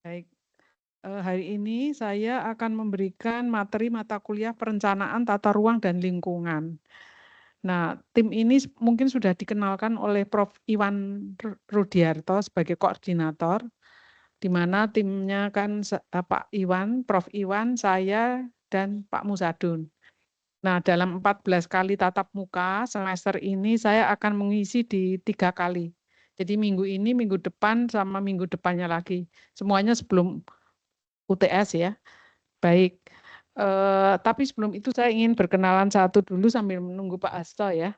Baik, hari ini saya akan memberikan materi mata kuliah perencanaan tata ruang dan lingkungan. Nah, tim ini mungkin sudah dikenalkan oleh Prof. Iwan Rudiarto sebagai koordinator, di mana timnya kan Pak Iwan, Prof. Iwan, saya, dan Pak Musadun. Nah, dalam 14 kali tatap muka semester ini saya akan mengisi di 3 kali. Jadi minggu ini, minggu depan, sama minggu depannya lagi. Semuanya sebelum UTS ya. Baik, tapi sebelum itu saya ingin berkenalan satu dulu sambil menunggu Pak Hasto ya.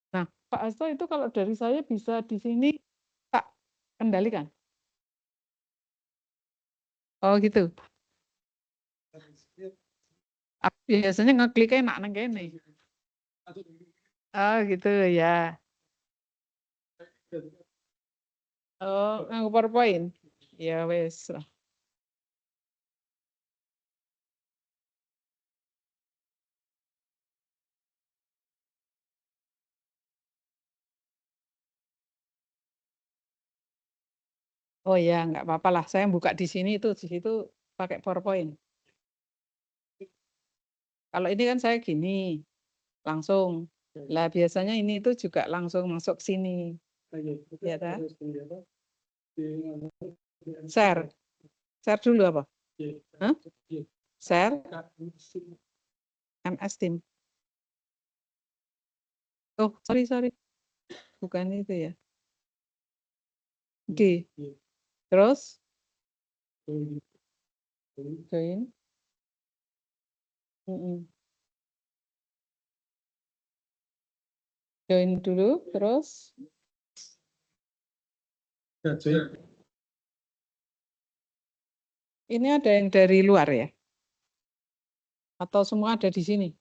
Nah, Pak Hasto itu kalau dari saya bisa di sini tak kendalikan. Oh gitu. Biasanya ngekliknya enak nang kene. Oh gitu ya. Oh, nganggo PowerPoint. Ya wes. Oh ya, nggak apa-apa lah. Saya buka di sini itu di situ pakai PowerPoint. Kalau ini kan saya gini, langsung. Lah biasanya ini itu juga langsung masuk sini. Ya, tak? Share. Share dulu apa? Hah? Share MS Team. Oh, sorry. Bukan itu ya. Oke. Terus join. Join dulu, terus ini ada yang dari luar ya? Atau semua ada di sini?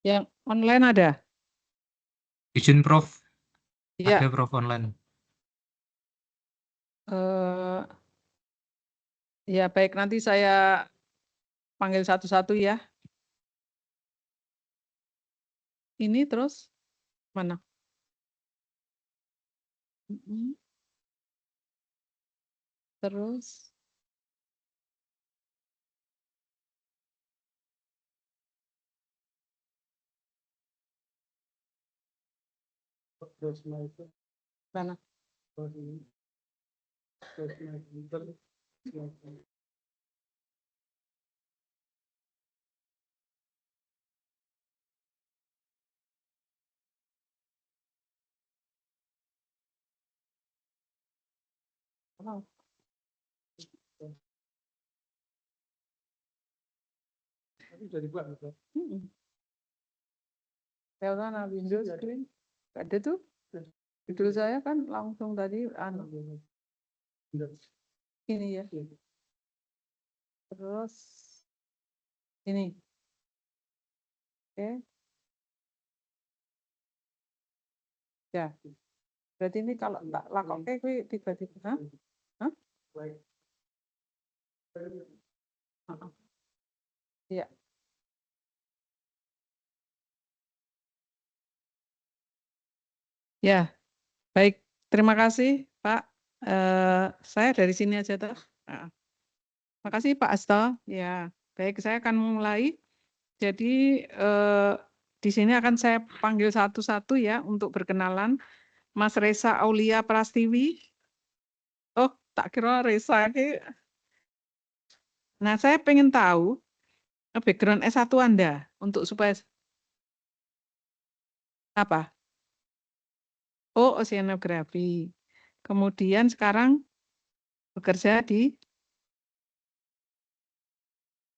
Yang online ada? Izin Prof, Ya. ada Prof online. Ya baik, nanti saya panggil satu-satu ya. Ini terus mana? Terus mana? Oh. Telna Windows screen. Ada tuh. Judul saya kan langsung tadi ini ya. Terus ini. Oke. Ya. Berarti ini kalau tak lakoke kuwi tiba-tiba. Hah? Hah? Iya. Ya, baik. Terima kasih, Pak. Saya dari sini aja tuh. Makasih Pak Asto. Ya, baik. Saya akan mulai. Jadi di sini akan saya panggil satu-satu ya untuk berkenalan. Mas Reza Aulia Prastiwi. Oh, tak kira Reza ini. Nah, saya pengen tahu background S1 Anda untuk supaya apa? Oh, oceanografi. Kemudian sekarang bekerja di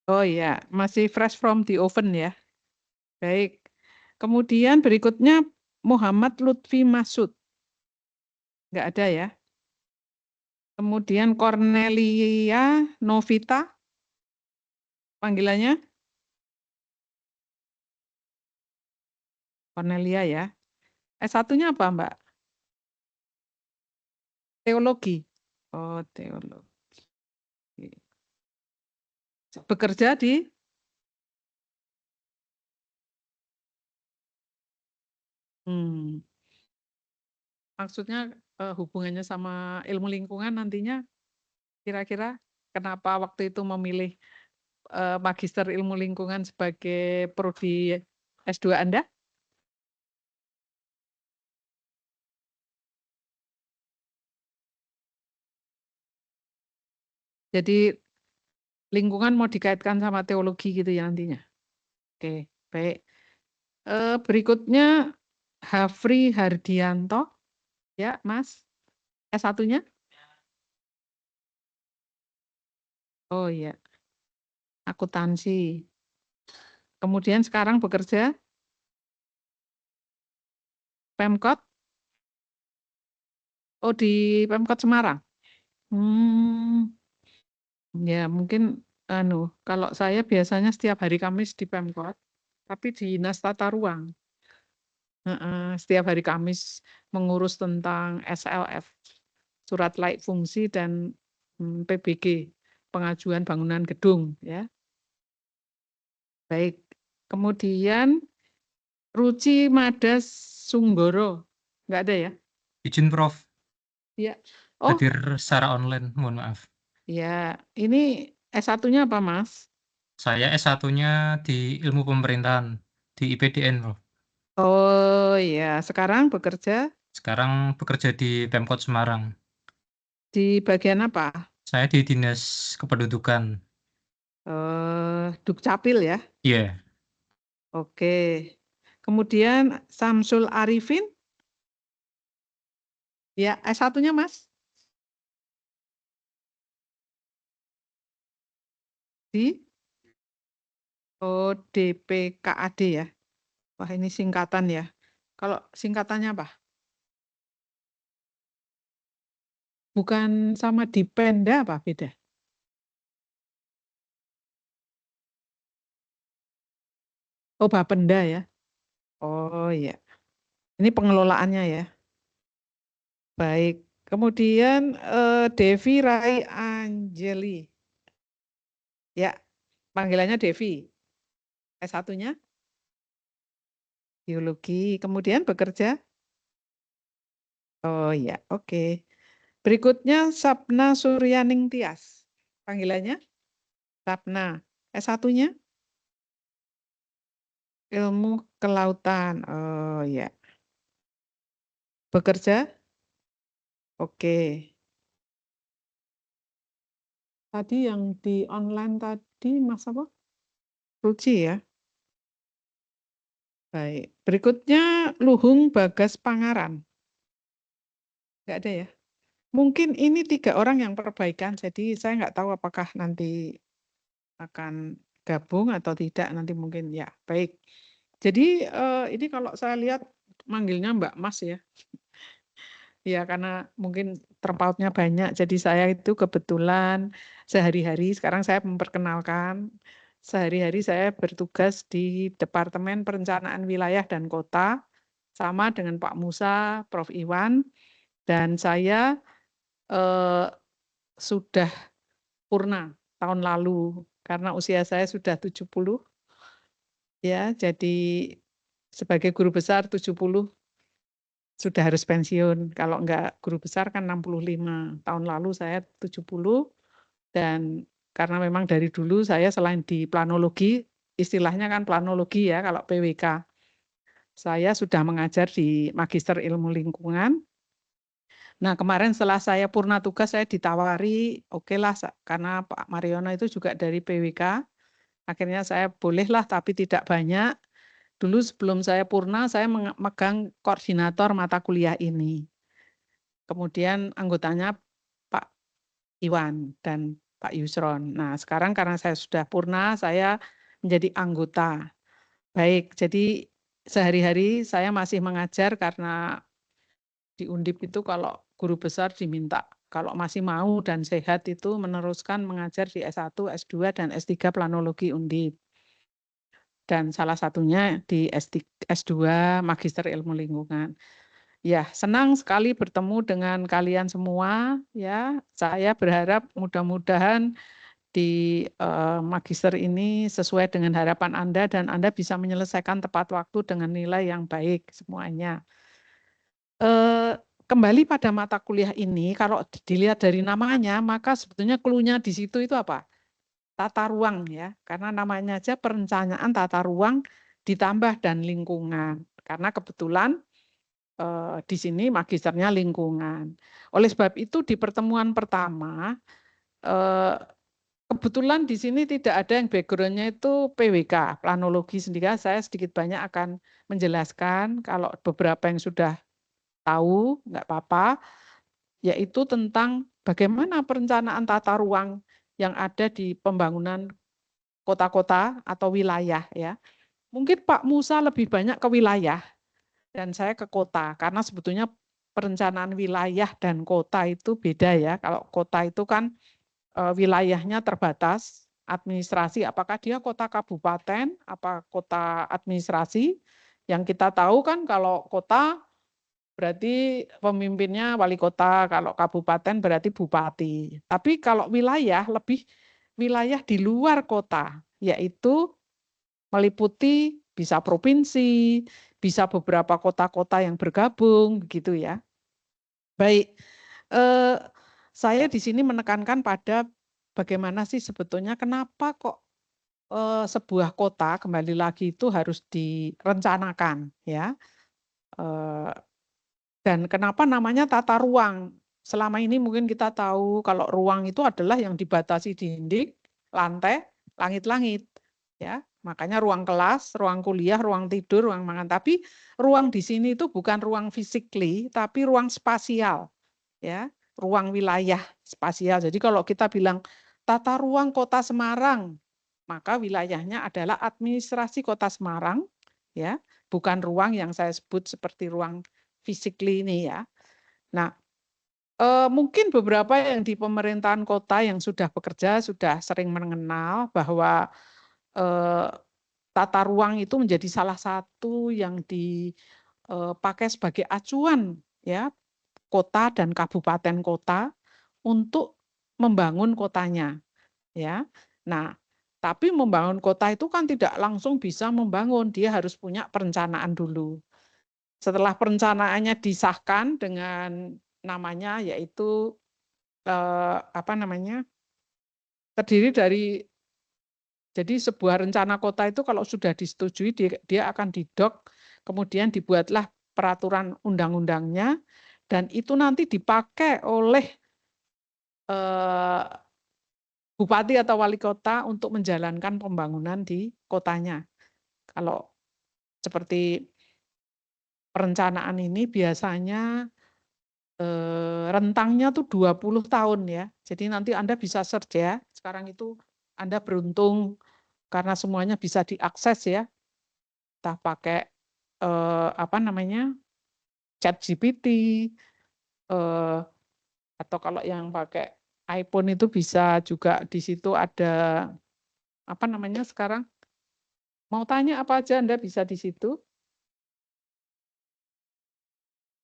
Oh ya, masih fresh from the oven ya. Baik. Kemudian berikutnya Muhammad Lutfi Masud. Enggak ada ya. Kemudian Cornelia Novita. Panggilannya Cornelia ya. S1-nya apa, Mbak? Teologi. Oh, teologi. Bekerja di maksudnya hubungannya sama ilmu lingkungan nantinya, kira-kira kenapa waktu itu memilih Magister Ilmu Lingkungan sebagai prodi S2 Anda? Jadi lingkungan mau dikaitkan sama teologi gitu ya nantinya. Oke, baik. Berikutnya Hafri Hardianto, ya Mas. S1-nya? Oh iya, akuntansi. Kemudian sekarang bekerja Pemkot. Oh di Pemkot Semarang. Ya mungkin kalau saya biasanya setiap hari Kamis di Pemkot, tapi di Dinas Tata Ruang. Setiap hari Kamis mengurus tentang SLF, surat laik fungsi dan PBG, pengajuan bangunan gedung, ya. Baik. Kemudian Ruci Madas Sunggoro, nggak ada ya? Izin Prof. Ya. Oh, Hadir secara online, mohon maaf. ya. Ini S1-nya apa, Mas? Saya S1-nya di Ilmu Pemerintahan di IPDN, Prof. Oh ya, sekarang bekerja Sekarang bekerja di Pemkot Semarang. di bagian apa? Saya di Dinas Kependudukan. Dukcapil ya. Iya, Oke. Kemudian Samsul Arifin, ya S1-nya Mas di DPKAD ya. Wah ini singkatan ya. Kalau singkatannya apa? Bukan sama di Penda apa beda? Oh Bapenda ya. Oh iya. Ini pengelolaannya ya. Baik. Kemudian Devi Rai Anjeli. Ya, panggilannya Devi. S1-nya biologi. Kemudian bekerja. Oh iya, oke. Berikutnya Sapna Suryaning Tias. Panggilannya Sapna. S1-nya ilmu kelautan. Oh iya. Bekerja? Oke. Tadi yang di online tadi Mas apa? Ruci ya. Baik. Berikutnya Luhung Bagas Pangaran. Enggak ada ya? Mungkin ini 3 orang yang perbaikan, jadi saya nggak tahu apakah nanti akan gabung atau tidak, nanti mungkin ya. Baik. Jadi ini kalau saya lihat manggilnya Mbak Mas ya. Ya karena mungkin terpautnya banyak, jadi saya itu kebetulan sehari-hari, sekarang saya memperkenalkan, sehari-hari saya bertugas di Departemen Perencanaan Wilayah dan Kota, sama dengan Pak Musa, Prof. Iwan, dan saya sudah purna tahun lalu, karena usia saya sudah 70, ya, jadi sebagai guru besar 70, sudah harus pensiun. Kalau enggak guru besar kan 65. Tahun lalu saya 70 dan karena memang dari dulu saya selain di planologi, istilahnya kan planologi ya kalau PWK. Saya sudah mengajar di Magister Ilmu Lingkungan. Nah, kemarin setelah saya purna tugas saya ditawari, oke lah karena Pak Mariono itu juga dari PWK. Akhirnya saya bolehlah tapi tidak banyak. Dulu sebelum saya purna, saya memegang koordinator mata kuliah ini. Kemudian anggotanya Pak Iwan dan Pak Yusron. Nah, sekarang karena saya sudah purna, saya menjadi anggota. Baik, jadi sehari-hari saya masih mengajar karena di Undip itu kalau guru besar diminta, kalau masih mau dan sehat itu meneruskan mengajar di S1, S2, dan S3 Planologi Undip. Dan salah satunya di S2 Magister Ilmu Lingkungan. Ya, senang sekali bertemu dengan kalian semua. Ya, saya berharap mudah-mudahan di magister ini sesuai dengan harapan Anda dan Anda bisa menyelesaikan tepat waktu dengan nilai yang baik semuanya. kembali pada mata kuliah ini, kalau dilihat dari namanya, maka sebetulnya clue-nya di situ itu apa? Tata ruang ya, karena namanya aja perencanaan tata ruang ditambah dan lingkungan. Karena kebetulan di sini magisternya lingkungan. Oleh sebab itu di pertemuan pertama, kebetulan di sini tidak ada yang background-nya itu PWK, planologi sendiri. Saya sedikit banyak akan menjelaskan, kalau beberapa yang sudah tahu, nggak apa-apa, yaitu tentang bagaimana perencanaan tata ruang yang ada di pembangunan kota-kota atau wilayah ya. Mungkin Pak Musa lebih banyak ke wilayah dan saya ke kota, karena sebetulnya perencanaan wilayah dan kota itu beda ya. Kalau kota itu kan wilayahnya terbatas, administrasi, apakah dia kota kabupaten, apa kota administrasi. Yang kita tahu kan kalau kota berarti pemimpinnya wali kota, kalau kabupaten berarti bupati. Tapi kalau wilayah lebih wilayah di luar kota, yaitu meliputi bisa provinsi, bisa beberapa kota-kota yang bergabung, begitu ya. Baik, saya di sini menekankan pada bagaimana sih sebetulnya kenapa kok sebuah kota kembali lagi itu harus direncanakan ya. Dan kenapa namanya tata ruang? Selama ini mungkin kita tahu kalau ruang itu adalah yang dibatasi dinding, lantai, langit-langit. Ya, makanya ruang kelas, ruang kuliah, ruang tidur, ruang makan. Tapi ruang di sini itu bukan ruang physically, tapi ruang spasial. Ya, ruang wilayah spasial. Jadi kalau kita bilang tata ruang Kota Semarang, maka wilayahnya adalah administrasi Kota Semarang, ya, bukan ruang yang saya sebut seperti ruang physically ini ya. Nah, mungkin beberapa yang di pemerintahan kota yang sudah bekerja sudah sering mengenal bahwa tata ruang itu menjadi salah satu yang dipakai sebagai acuan ya kota dan kabupaten kota untuk membangun kotanya ya. Nah, tapi membangun kota itu kan tidak langsung bisa membangun, dia harus punya perencanaan dulu. Setelah perencanaannya disahkan dengan namanya yaitu apa namanya? Terdiri dari jadi sebuah rencana kota itu kalau sudah disetujui dia akan didok, kemudian dibuatlah peraturan undang-undangnya dan itu nanti dipakai oleh bupati atau wali kota untuk menjalankan pembangunan di kotanya. Kalau seperti perencanaan ini biasanya rentangnya tuh 20 tahun ya. Jadi nanti Anda bisa search ya. Sekarang itu Anda beruntung karena semuanya bisa diakses ya. Entah pakai apa namanya? ChatGPT atau kalau yang pakai iPhone itu bisa juga di situ ada apa namanya sekarang? Mau tanya apa aja Anda bisa di situ.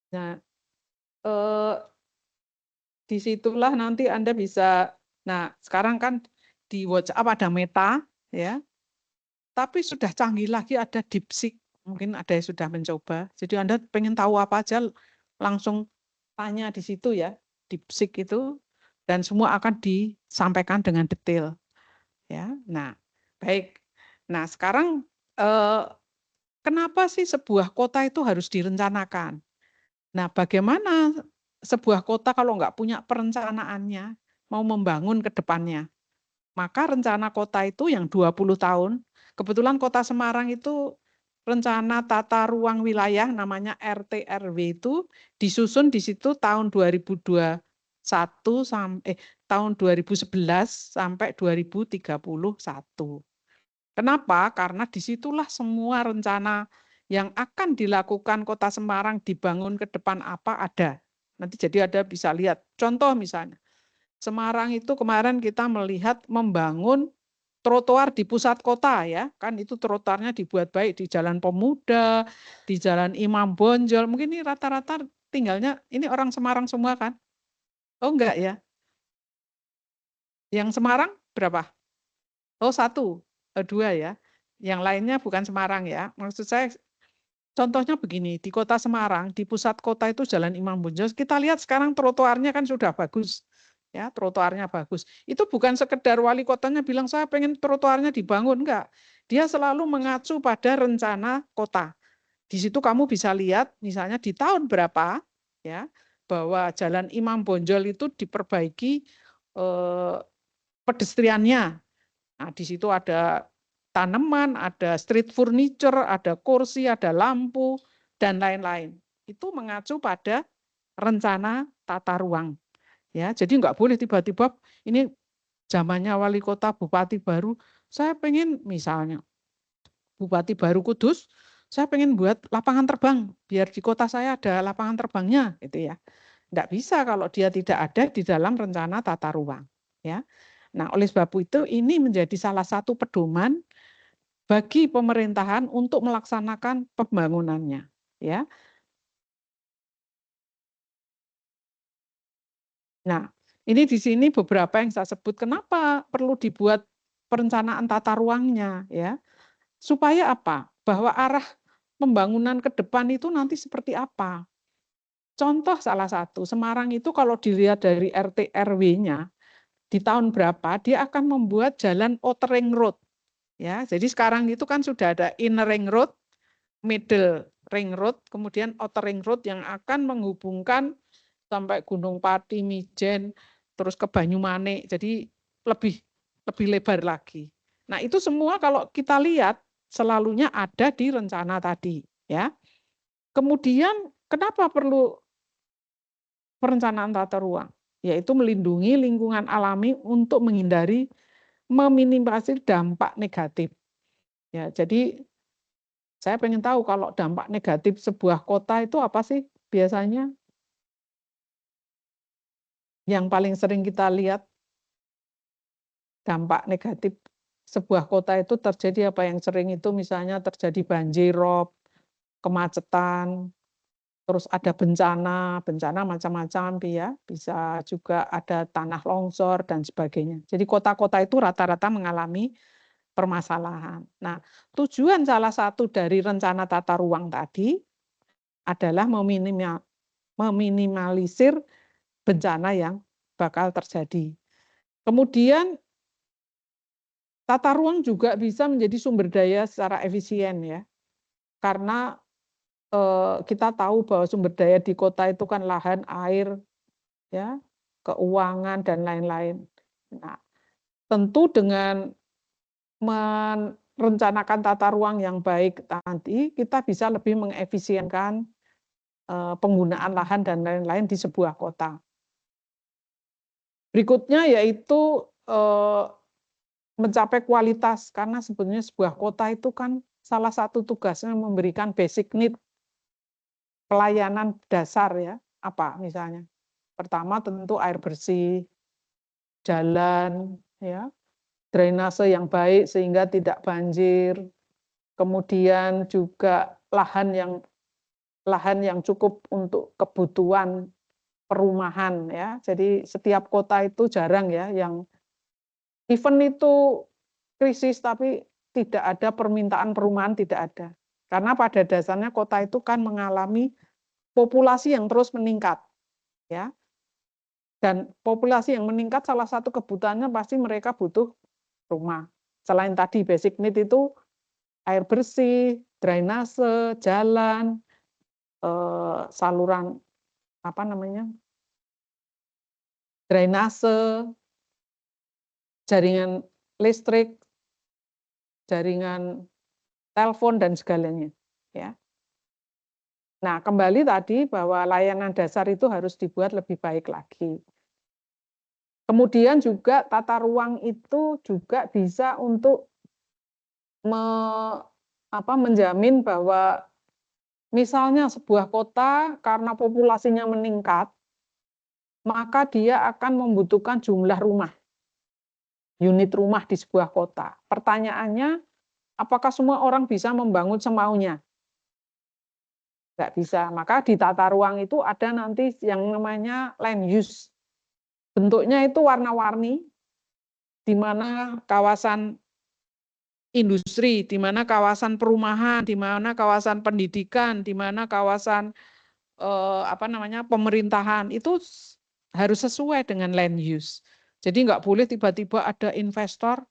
Nah, disitulah nanti Anda bisa, nah sekarang kan di WhatsApp ada Meta, ya, tapi sudah canggih lagi ada DeepSeek, mungkin ada yang sudah mencoba. Jadi Anda pengen tahu apa aja, langsung tanya di situ ya, DeepSeek itu, dan semua akan disampaikan dengan detail. Ya, nah baik. Nah sekarang kenapa sih sebuah kota itu harus direncanakan? Nah, bagaimana sebuah kota kalau nggak punya perencanaannya, mau membangun ke depannya? Maka rencana kota itu yang 20 tahun, kebetulan kota Semarang itu rencana tata ruang wilayah namanya RT/RW itu disusun di situ tahun 2021 sampai tahun 2011 sampai 2031. Kenapa? Karena disitulah semua rencana yang akan dilakukan Kota Semarang dibangun ke depan apa ada. Nanti jadi ada bisa lihat. Contoh misalnya, Semarang itu kemarin kita melihat membangun trotoar di pusat kota ya, kan itu trotoarnya dibuat baik di Jalan Pemuda, di Jalan Imam Bonjol. Mungkin ini rata-rata tinggalnya ini orang Semarang semua kan? Oh enggak ya? Yang Semarang berapa? Oh 1, 2 ya. Yang lainnya bukan Semarang ya. Maksud saya Contohnya begini, di kota Semarang, di pusat kota itu Jalan Imam Bonjol, kita lihat sekarang trotoarnya kan sudah bagus. Ya, trotoarnya bagus. Itu bukan sekedar wali kotanya bilang saya pengen trotoarnya dibangun, enggak. Dia selalu mengacu pada rencana kota. Di situ kamu bisa lihat misalnya di tahun berapa ya bahwa Jalan Imam Bonjol itu diperbaiki pedestriannya. Nah, di situ ada tanaman, ada street furniture, ada kursi, ada lampu, dan lain-lain. Itu mengacu pada rencana tata ruang. Ya, jadi nggak boleh tiba-tiba ini zamannya wali kota bupati baru, saya pengen misalnya bupati baru Kudus, saya pengen buat lapangan terbang biar di kota saya ada lapangan terbangnya, gitu ya. Nggak bisa kalau dia tidak ada di dalam rencana tata ruang. Ya, nah oleh sebab itu ini menjadi salah satu pedoman bagi pemerintahan untuk melaksanakan pembangunannya. Ya, nah ini di sini beberapa yang saya sebut kenapa perlu dibuat perencanaan tata ruangnya, ya supaya apa? Bahwa arah pembangunan ke depan itu nanti seperti apa? Contoh salah satu, Semarang itu kalau dilihat dari RT RW-nya, di tahun berapa dia akan membuat jalan outer ring road. Ya, jadi sekarang itu kan sudah ada inner ring road, middle ring road, kemudian outer ring road yang akan menghubungkan sampai Gunung Pati, Mijen, terus ke Banyumanik. Jadi lebih lebih lebar lagi. Nah, itu semua kalau kita lihat selalunya ada di rencana tadi, ya. Kemudian kenapa perlu perencanaan tata ruang? Yaitu melindungi lingkungan alami untuk menghindari meminimalisir dampak negatif. Ya, jadi saya pengen tahu kalau dampak negatif sebuah kota itu apa sih biasanya? Yang paling sering kita lihat dampak negatif sebuah kota itu terjadi apa yang sering itu misalnya terjadi banjir rob, kemacetan, terus ada bencana, bencana macam-macam ya, bisa juga ada tanah longsor dan sebagainya. Jadi kota-kota itu rata-rata mengalami permasalahan. Nah, tujuan salah satu dari rencana tata ruang tadi adalah meminimalisir bencana yang bakal terjadi. Kemudian tata ruang juga bisa menjadi sumber daya secara efisien ya. Karena kita tahu bahwa sumber daya di kota itu kan lahan, air, ya, keuangan dan lain-lain. Nah, tentu dengan merencanakan tata ruang yang baik nanti kita bisa lebih mengefisienkan penggunaan lahan dan lain-lain di sebuah kota. Berikutnya yaitu mencapai kualitas karena sebenarnya sebuah kota itu kan salah satu tugasnya memberikan basic need pelayanan dasar ya. Apa misalnya? Pertama tentu air bersih, jalan, ya, drainase yang baik sehingga tidak banjir. Kemudian juga lahan yang cukup untuk kebutuhan perumahan ya. Jadi setiap kota itu jarang ya yang event itu krisis tapi tidak ada permintaan perumahan, tidak ada. Karena pada dasarnya kota itu kan mengalami populasi yang terus meningkat ya. Dan populasi yang meningkat salah satu kebutuhannya pasti mereka butuh rumah. Selain tadi basic need itu air bersih, drainase, jalan, saluran apa namanya? Drainase, jaringan listrik, jaringan telepon dan segalanya, ya. Nah, kembali tadi bahwa layanan dasar itu harus dibuat lebih baik lagi. Kemudian juga tata ruang itu juga bisa untuk menjamin bahwa misalnya sebuah kota karena populasinya meningkat, maka dia akan membutuhkan jumlah rumah, unit rumah di sebuah kota. Pertanyaannya, apakah semua orang bisa membangun semaunya? Nggak bisa. Maka di tata ruang itu ada nanti yang namanya land use. Bentuknya itu warna-warni, di mana kawasan industri, di mana kawasan perumahan, di mana kawasan pendidikan, di mana kawasan pemerintahan, itu harus sesuai dengan land use. Jadi nggak boleh tiba-tiba ada investor,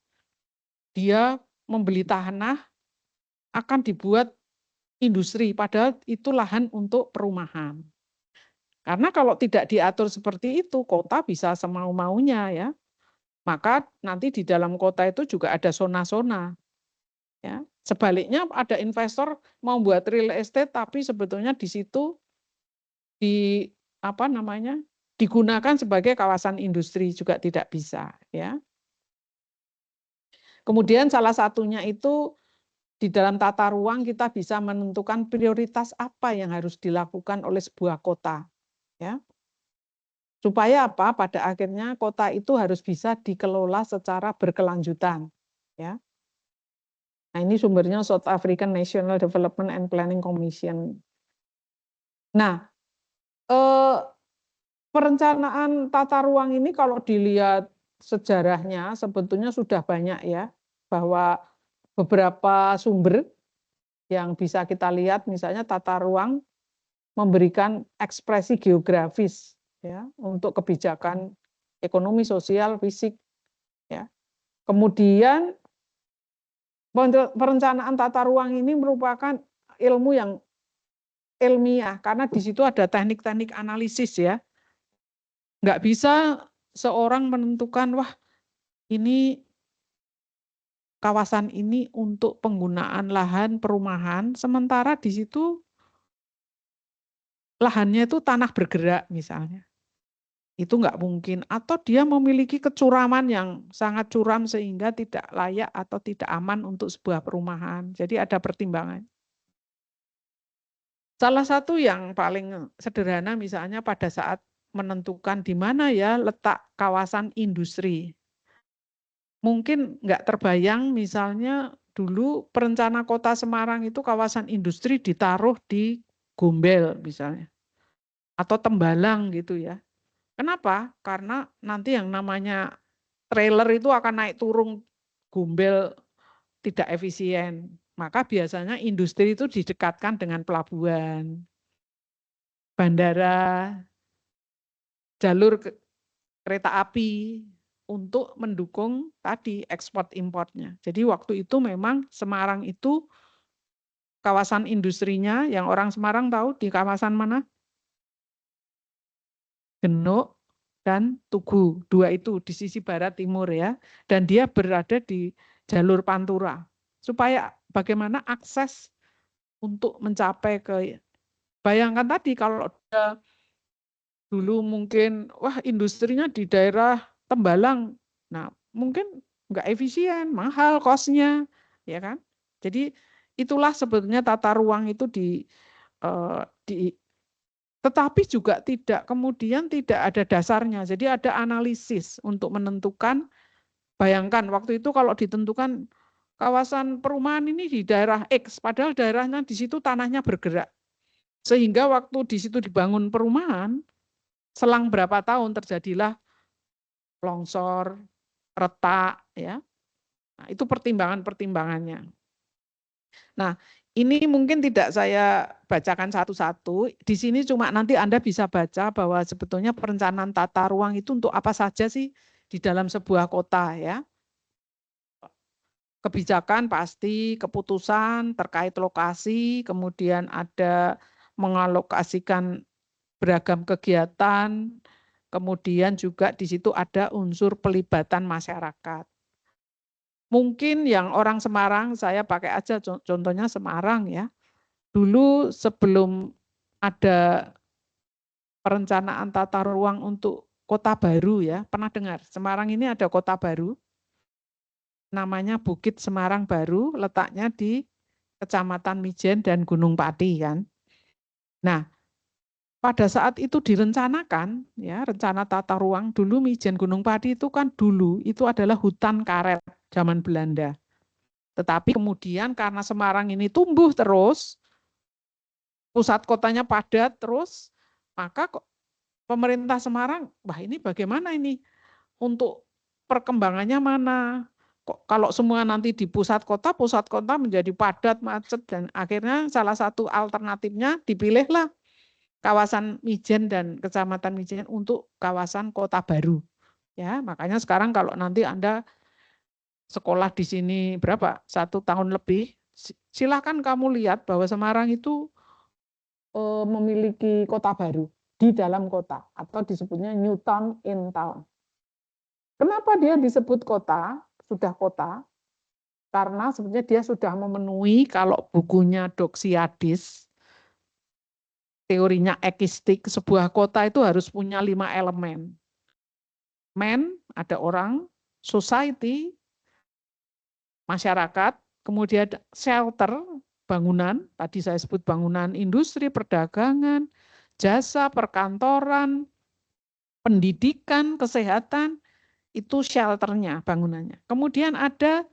dia membeli tanah, akan dibuat industri, padahal itu lahan untuk perumahan. Karena kalau tidak diatur seperti itu, kota bisa semau-maunya ya. Maka nanti di dalam kota itu juga ada zona-zona. Ya. Sebaliknya ada investor mau buat real estate, tapi sebetulnya di situ digunakan sebagai kawasan industri juga tidak bisa. Ya. Kemudian salah satunya itu di dalam tata ruang kita bisa menentukan prioritas apa yang harus dilakukan oleh sebuah kota. Ya. Supaya apa? Pada akhirnya kota itu harus bisa dikelola secara berkelanjutan. Ya. Nah, ini sumbernya South African National Development and Planning Commission. Nah, perencanaan tata ruang ini kalau dilihat sejarahnya sebetulnya sudah banyak ya, bahwa beberapa sumber yang bisa kita lihat, misalnya tata ruang memberikan ekspresi geografis ya untuk kebijakan ekonomi, sosial, fisik ya. Kemudian perencanaan tata ruang ini merupakan ilmu yang ilmiah karena di situ ada teknik-teknik analisis ya. Nggak bisa seorang menentukan wah ini kawasan ini untuk penggunaan lahan perumahan, sementara di situ lahannya itu tanah bergerak misalnya. Itu nggak mungkin. Atau dia memiliki kecuraman yang sangat curam sehingga tidak layak atau tidak aman untuk sebuah perumahan. Jadi ada pertimbangan. Salah satu yang paling sederhana misalnya pada saat menentukan di mana ya letak kawasan industri. Mungkin nggak terbayang misalnya dulu perencana kota Semarang itu kawasan industri ditaruh di Gombel misalnya. Atau Tembalang gitu ya. Kenapa? Karena nanti yang namanya trailer itu akan naik turun Gombel tidak efisien. Maka biasanya industri itu didekatkan dengan pelabuhan, bandara, jalur kereta api untuk mendukung tadi ekspor importnya. Jadi waktu itu memang Semarang itu kawasan industrinya yang orang Semarang tahu di kawasan mana? Genuk dan Tugu. Dua itu di sisi barat timur ya. Dan dia berada di jalur Pantura. Supaya bagaimana akses untuk mencapai ke, bayangkan tadi kalau ada dulu mungkin wah industrinya di daerah Tembalang. Nah, mungkin nggak efisien, mahal kosnya, ya kan? Jadi itulah sebetulnya tata ruang itu tetapi juga kemudian tidak ada dasarnya. Jadi ada analisis untuk menentukan, bayangkan waktu itu kalau ditentukan kawasan perumahan ini di daerah X, padahal daerahnya di situ tanahnya bergerak. Sehingga waktu di situ dibangun perumahan, selang berapa tahun terjadilah longsor, retak, ya. Nah, itu pertimbangan-pertimbangannya. Nah, ini mungkin tidak saya bacakan satu-satu. Di sini cuma nanti Anda bisa baca bahwa sebetulnya perencanaan tata ruang itu untuk apa saja sih di dalam sebuah kota ya. Kebijakan pasti, keputusan terkait lokasi, kemudian ada mengalokasikan beragam kegiatan, kemudian juga di situ ada unsur pelibatan masyarakat. Mungkin yang orang Semarang, saya pakai aja contohnya Semarang ya. Dulu sebelum ada perencanaan tata ruang untuk kota baru ya, pernah dengar? Semarang ini ada kota baru, namanya Bukit Semarang Baru, letaknya di Kecamatan Mijen dan Gunung Pati kan. Nah, pada saat itu direncanakan ya rencana tata ruang dulu Mijen Gunung Pati itu kan dulu itu adalah hutan karet zaman Belanda. Tetapi kemudian karena Semarang ini tumbuh terus, pusat kotanya padat terus, maka pemerintah Semarang, wah ini bagaimana ini untuk perkembangannya mana? Kalau semua nanti di pusat kota menjadi padat, macet, dan akhirnya salah satu alternatifnya dipilihlah kawasan Mijen dan Kecamatan Mijen untuk kawasan kota baru. Ya, makanya sekarang kalau nanti Anda sekolah di sini berapa? 1 tahun lebih, silakan kamu lihat bahwa Semarang itu memiliki kota baru di dalam kota atau disebutnya New Town in Town. Kenapa dia disebut kota, sudah kota? Karena sebenarnya dia sudah memenuhi kalau bukunya Doxiadis, teorinya ekistik, sebuah kota itu harus punya 5 elemen. Man, ada orang, society, masyarakat, kemudian shelter, bangunan, tadi saya sebut bangunan industri, perdagangan, jasa, perkantoran, pendidikan, kesehatan, itu shelternya, bangunannya. Kemudian ada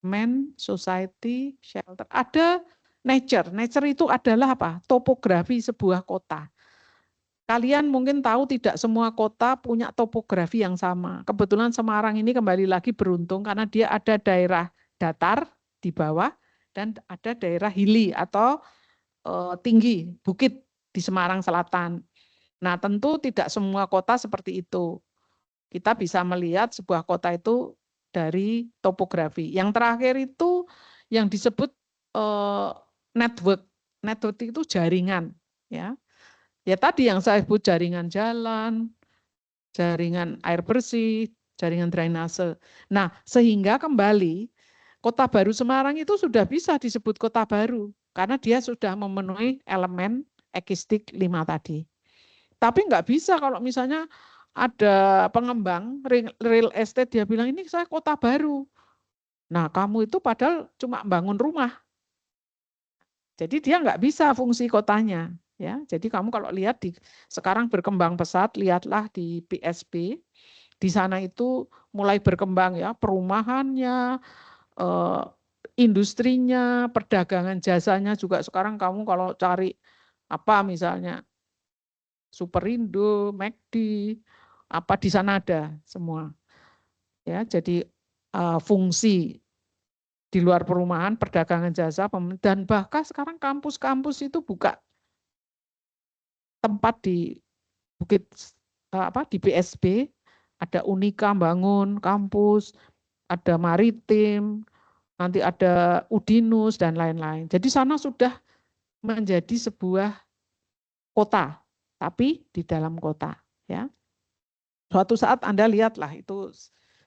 man, society, shelter. Ada nature. Nature itu adalah apa? Topografi sebuah kota. Kalian mungkin tahu tidak semua kota punya topografi yang sama. Kebetulan Semarang ini kembali lagi beruntung karena dia ada daerah datar di bawah dan ada daerah hilly atau tinggi, bukit di Semarang Selatan. Nah, tentu tidak semua kota seperti itu. Kita bisa melihat sebuah kota itu dari topografi. Yang terakhir itu yang disebut network. Network itu jaringan, ya. Ya tadi yang saya sebut jaringan jalan, jaringan air bersih, jaringan drainase. Nah, sehingga kembali Kota Baru Semarang itu sudah bisa disebut kota baru karena dia sudah memenuhi elemen ekistik 5 tadi. Tapi nggak bisa kalau misalnya ada pengembang real estate dia bilang ini saya kota baru. Nah, kamu itu padahal cuma bangun rumah. Jadi dia nggak bisa fungsi kotanya. Ya, jadi kamu kalau lihat sekarang berkembang pesat, lihatlah di PSB, di sana itu mulai berkembang ya perumahannya, industrinya, perdagangan jasanya juga sekarang kamu kalau cari apa misalnya Superindo, McD, apa di sana ada semua. Ya, jadi fungsi di luar perumahan, perdagangan jasa, dan bahkan sekarang kampus-kampus itu buka tempat di Bukit di BSB, ada Unika bangun kampus, ada Maritim, nanti ada Udinus dan lain-lain. Jadi sana sudah menjadi sebuah kota, tapi di dalam kota, ya. Suatu saat Anda lihatlah itu,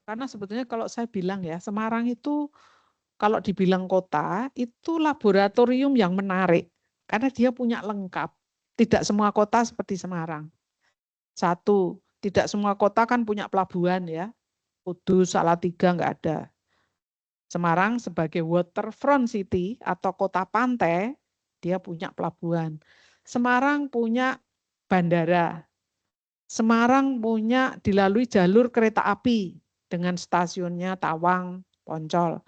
karena sebetulnya kalau saya bilang ya, Semarang itu kalau dibilang kota, itu laboratorium yang menarik, karena dia punya lengkap. Tidak semua kota seperti Semarang. Satu, tidak semua kota kan punya pelabuhan ya. Kudus, Salatiga nggak ada. Semarang sebagai waterfront city atau kota pantai, dia punya pelabuhan. Semarang punya bandara. Semarang punya dilalui jalur kereta api dengan stasiunnya Tawang, Poncol.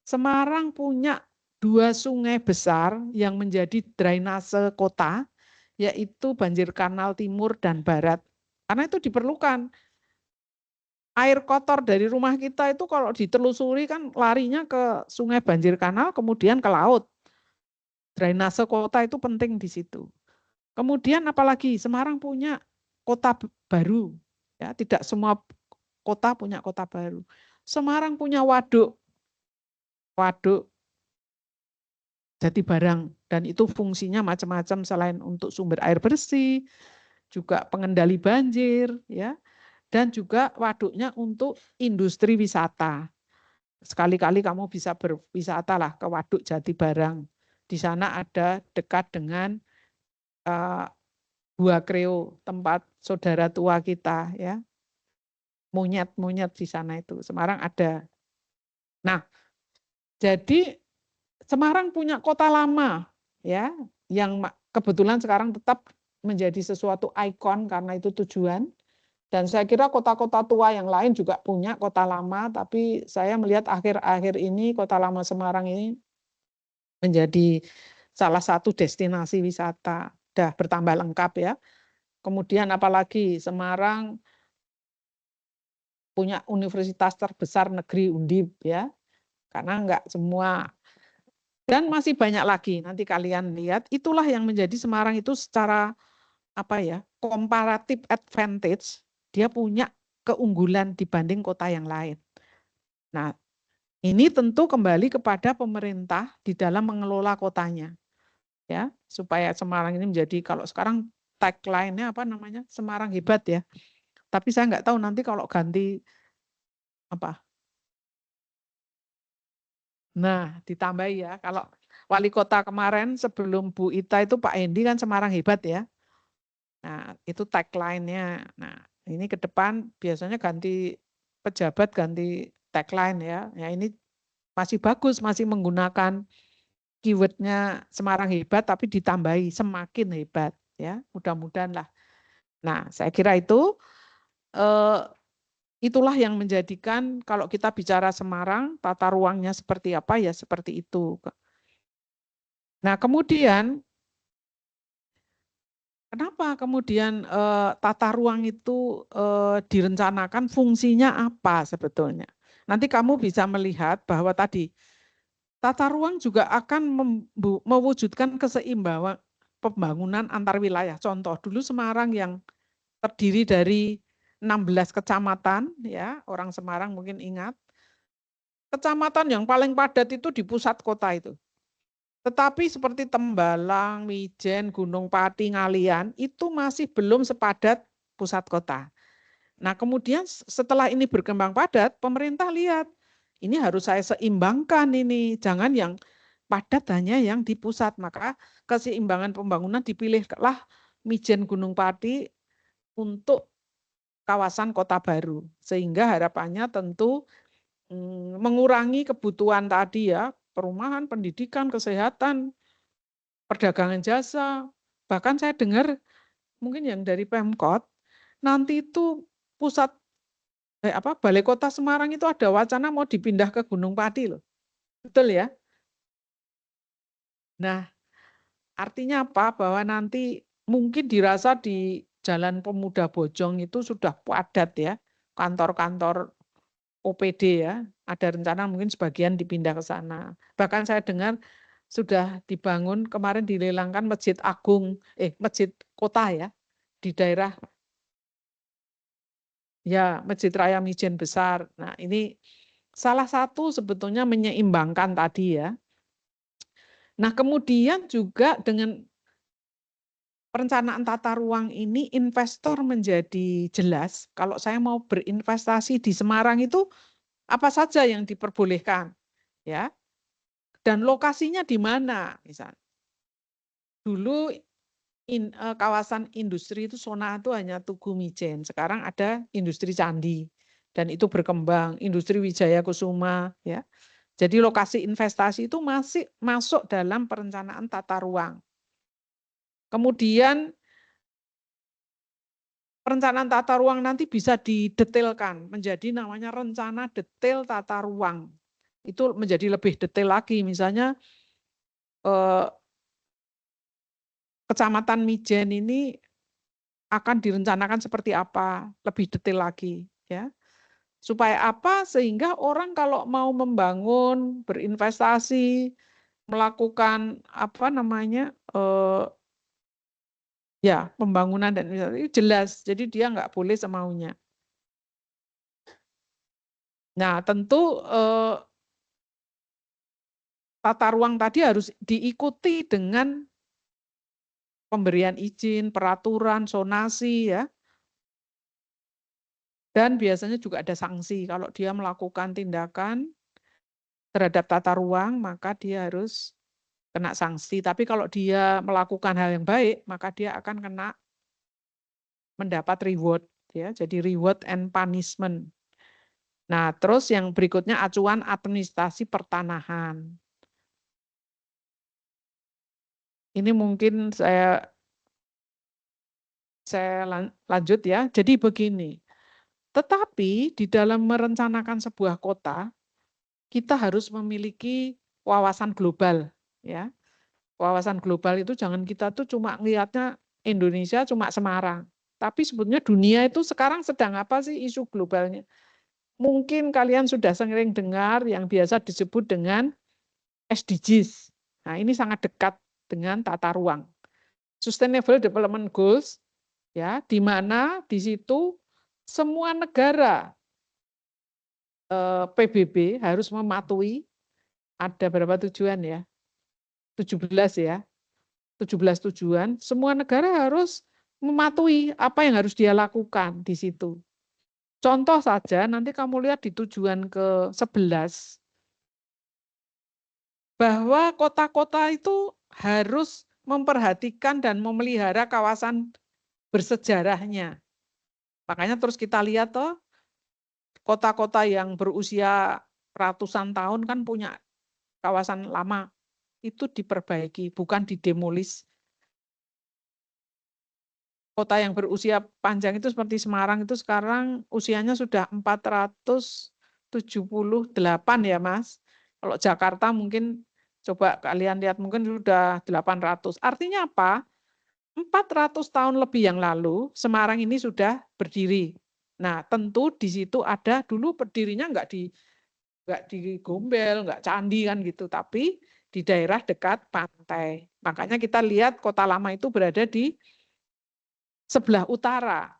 Semarang punya 2 sungai besar yang menjadi drainase kota, yaitu Banjir Kanal Timur dan Barat. Karena itu diperlukan. Air kotor dari rumah kita itu kalau ditelusuri kan larinya ke sungai Banjir Kanal, kemudian ke laut. Drainase kota itu penting di situ. Kemudian apalagi Semarang punya kota baru. Ya, tidak semua kota punya kota baru. Semarang punya waduk. Waduk Jatibarang dan itu fungsinya macam-macam selain untuk sumber air bersih, juga pengendali banjir, ya, dan juga waduknya untuk industri wisata. Sekali-kali kamu bisa berwisata lah ke Waduk Jatibarang. Di sana ada dekat dengan Gua Kreo, tempat saudara tua kita, ya. Monyet-monyet di sana itu. Semarang ada. Nah, jadi Semarang punya kota lama, ya, yang kebetulan sekarang tetap menjadi sesuatu ikon karena itu tujuan. Dan saya kira kota-kota tua yang lain juga punya kota lama, tapi saya melihat akhir-akhir ini kota lama Semarang ini menjadi salah satu destinasi wisata. Dah bertambah lengkap ya. Kemudian apalagi Semarang punya universitas terbesar negeri Undip ya, karena enggak semua. Dan masih banyak lagi, nanti kalian lihat, itulah yang menjadi Semarang itu secara apa ya, comparative advantage, dia punya keunggulan dibanding kota yang lain. Nah, ini tentu kembali kepada pemerintah di dalam mengelola kotanya. Ya, supaya Semarang ini menjadi, kalau sekarang tagline-nya apa namanya? Semarang hebat ya. Tapi saya nggak tahu nanti kalau ganti apa. Nah, ditambah ya, kalau wali kota kemarin sebelum Bu Ita itu Pak Hendi kan Semarang hebat ya. Nah, itu tagline-nya. Nah, ini ke depan biasanya ganti pejabat, ganti tagline ya. Ya ini masih bagus, masih menggunakan keyword-nya Semarang hebat, tapi ditambahi semakin hebat ya. Mudah-mudahan lah. Nah, saya kira itu itulah yang menjadikan kalau kita bicara Semarang, tata ruangnya seperti apa ya seperti itu. Nah, kemudian kenapa kemudian tata ruang itu direncanakan fungsinya apa sebetulnya? Nanti kamu bisa melihat bahwa tadi tata ruang juga akan mewujudkan keseimbangan pembangunan antar wilayah. Contoh dulu Semarang yang terdiri dari 16 kecamatan, ya orang Semarang mungkin ingat. Kecamatan yang paling padat itu di pusat kota itu. Tetapi seperti Tembalang, Mijen, Gunung Pati, Ngalian, itu masih belum sepadat pusat kota. Nah kemudian setelah ini berkembang padat, pemerintah lihat, ini harus saya seimbangkan ini, jangan yang padat hanya yang di pusat. Maka keseimbangan pembangunan dipilihlah Mijen Gunung Pati untuk kawasan kota baru. Sehingga harapannya tentu mengurangi kebutuhan tadi ya, perumahan, pendidikan, kesehatan, perdagangan jasa. Bahkan saya dengar mungkin yang dari Pemkot, nanti itu pusat Balai Kota Semarang itu ada wacana mau dipindah ke Gunung Pati loh. Betul ya? Nah, artinya apa? Bahwa nanti mungkin dirasa di Jalan Pemuda Bojong itu sudah padat ya, kantor-kantor OPD ya, ada rencana mungkin sebagian dipindah ke sana. Bahkan saya dengar sudah dibangun kemarin dilelangkan Masjid Agung, Masjid Kota ya, di daerah ya Masjid Raya Mijen Besar. Nah ini salah satu sebetulnya menyeimbangkan tadi ya. Nah kemudian juga dengan perencanaan tata ruang ini investor menjadi jelas. Kalau saya mau berinvestasi di Semarang itu apa saja yang diperbolehkan, ya. Dan lokasinya di mana, misalnya. Dulu kawasan industri itu zona itu hanya Tugu Mijen. Sekarang ada industri Candi dan itu berkembang, industri Wijaya Kusuma, ya. Jadi lokasi investasi itu masih masuk dalam perencanaan tata ruang. Kemudian perencanaan tata ruang nanti bisa didetailkan menjadi namanya rencana detail tata ruang. Itu menjadi lebih detail lagi, misalnya Kecamatan Mijen ini akan direncanakan seperti apa, lebih detail lagi, ya. Supaya apa? Sehingga orang kalau mau membangun, berinvestasi, melakukan apa namanya, ya pembangunan dan itu jelas. Jadi dia nggak boleh semaunya. Nah tentu tata ruang tadi harus diikuti dengan pemberian izin, peraturan, zonasi ya. Dan biasanya juga ada sanksi. Kalau dia melakukan tindakan terhadap tata ruang, maka dia harus kena sanksi. Tapi kalau dia melakukan hal yang baik, maka dia akan kena mendapat reward. Ya, jadi reward and punishment. Nah, terus yang berikutnya acuan administrasi pertanahan. Ini mungkin saya lanjut ya. Jadi begini, tetapi di dalam merencanakan sebuah kota, kita harus memiliki wawasan global. Ya, wawasan global itu jangan kita tuh cuma ngelihatnya Indonesia cuma Semarang. Tapi sebetulnya dunia itu sekarang sedang apa sih isu globalnya? mungkin kalian sudah sering dengar yang biasa disebut dengan SDGs. Nah, ini sangat dekat dengan tata ruang. Sustainable Development Goals, ya, di mana di situ semua negara PBB harus mematuhi, ada berapa tujuan ya? 17 ya. 17 tujuan, semua negara harus mematuhi apa yang harus dia lakukan di situ. Contoh saja, nanti kamu lihat di tujuan ke-11, bahwa kota-kota itu harus memperhatikan dan memelihara kawasan bersejarahnya. Makanya terus kita lihat toh, kota-kota yang berusia ratusan tahun kan punya kawasan lama, itu diperbaiki, bukan didemolis. Kota yang berusia panjang itu seperti Semarang itu sekarang usianya sudah 478 ya Mas. Kalau Jakarta mungkin coba kalian lihat mungkin sudah 800. Artinya apa? 400 tahun lebih yang lalu Semarang ini sudah berdiri. Nah, tentu di situ ada dulu berdirinya nggak di Gombel, nggak candi kan gitu, tapi di daerah dekat pantai. Makanya kita lihat kota lama itu berada di sebelah utara.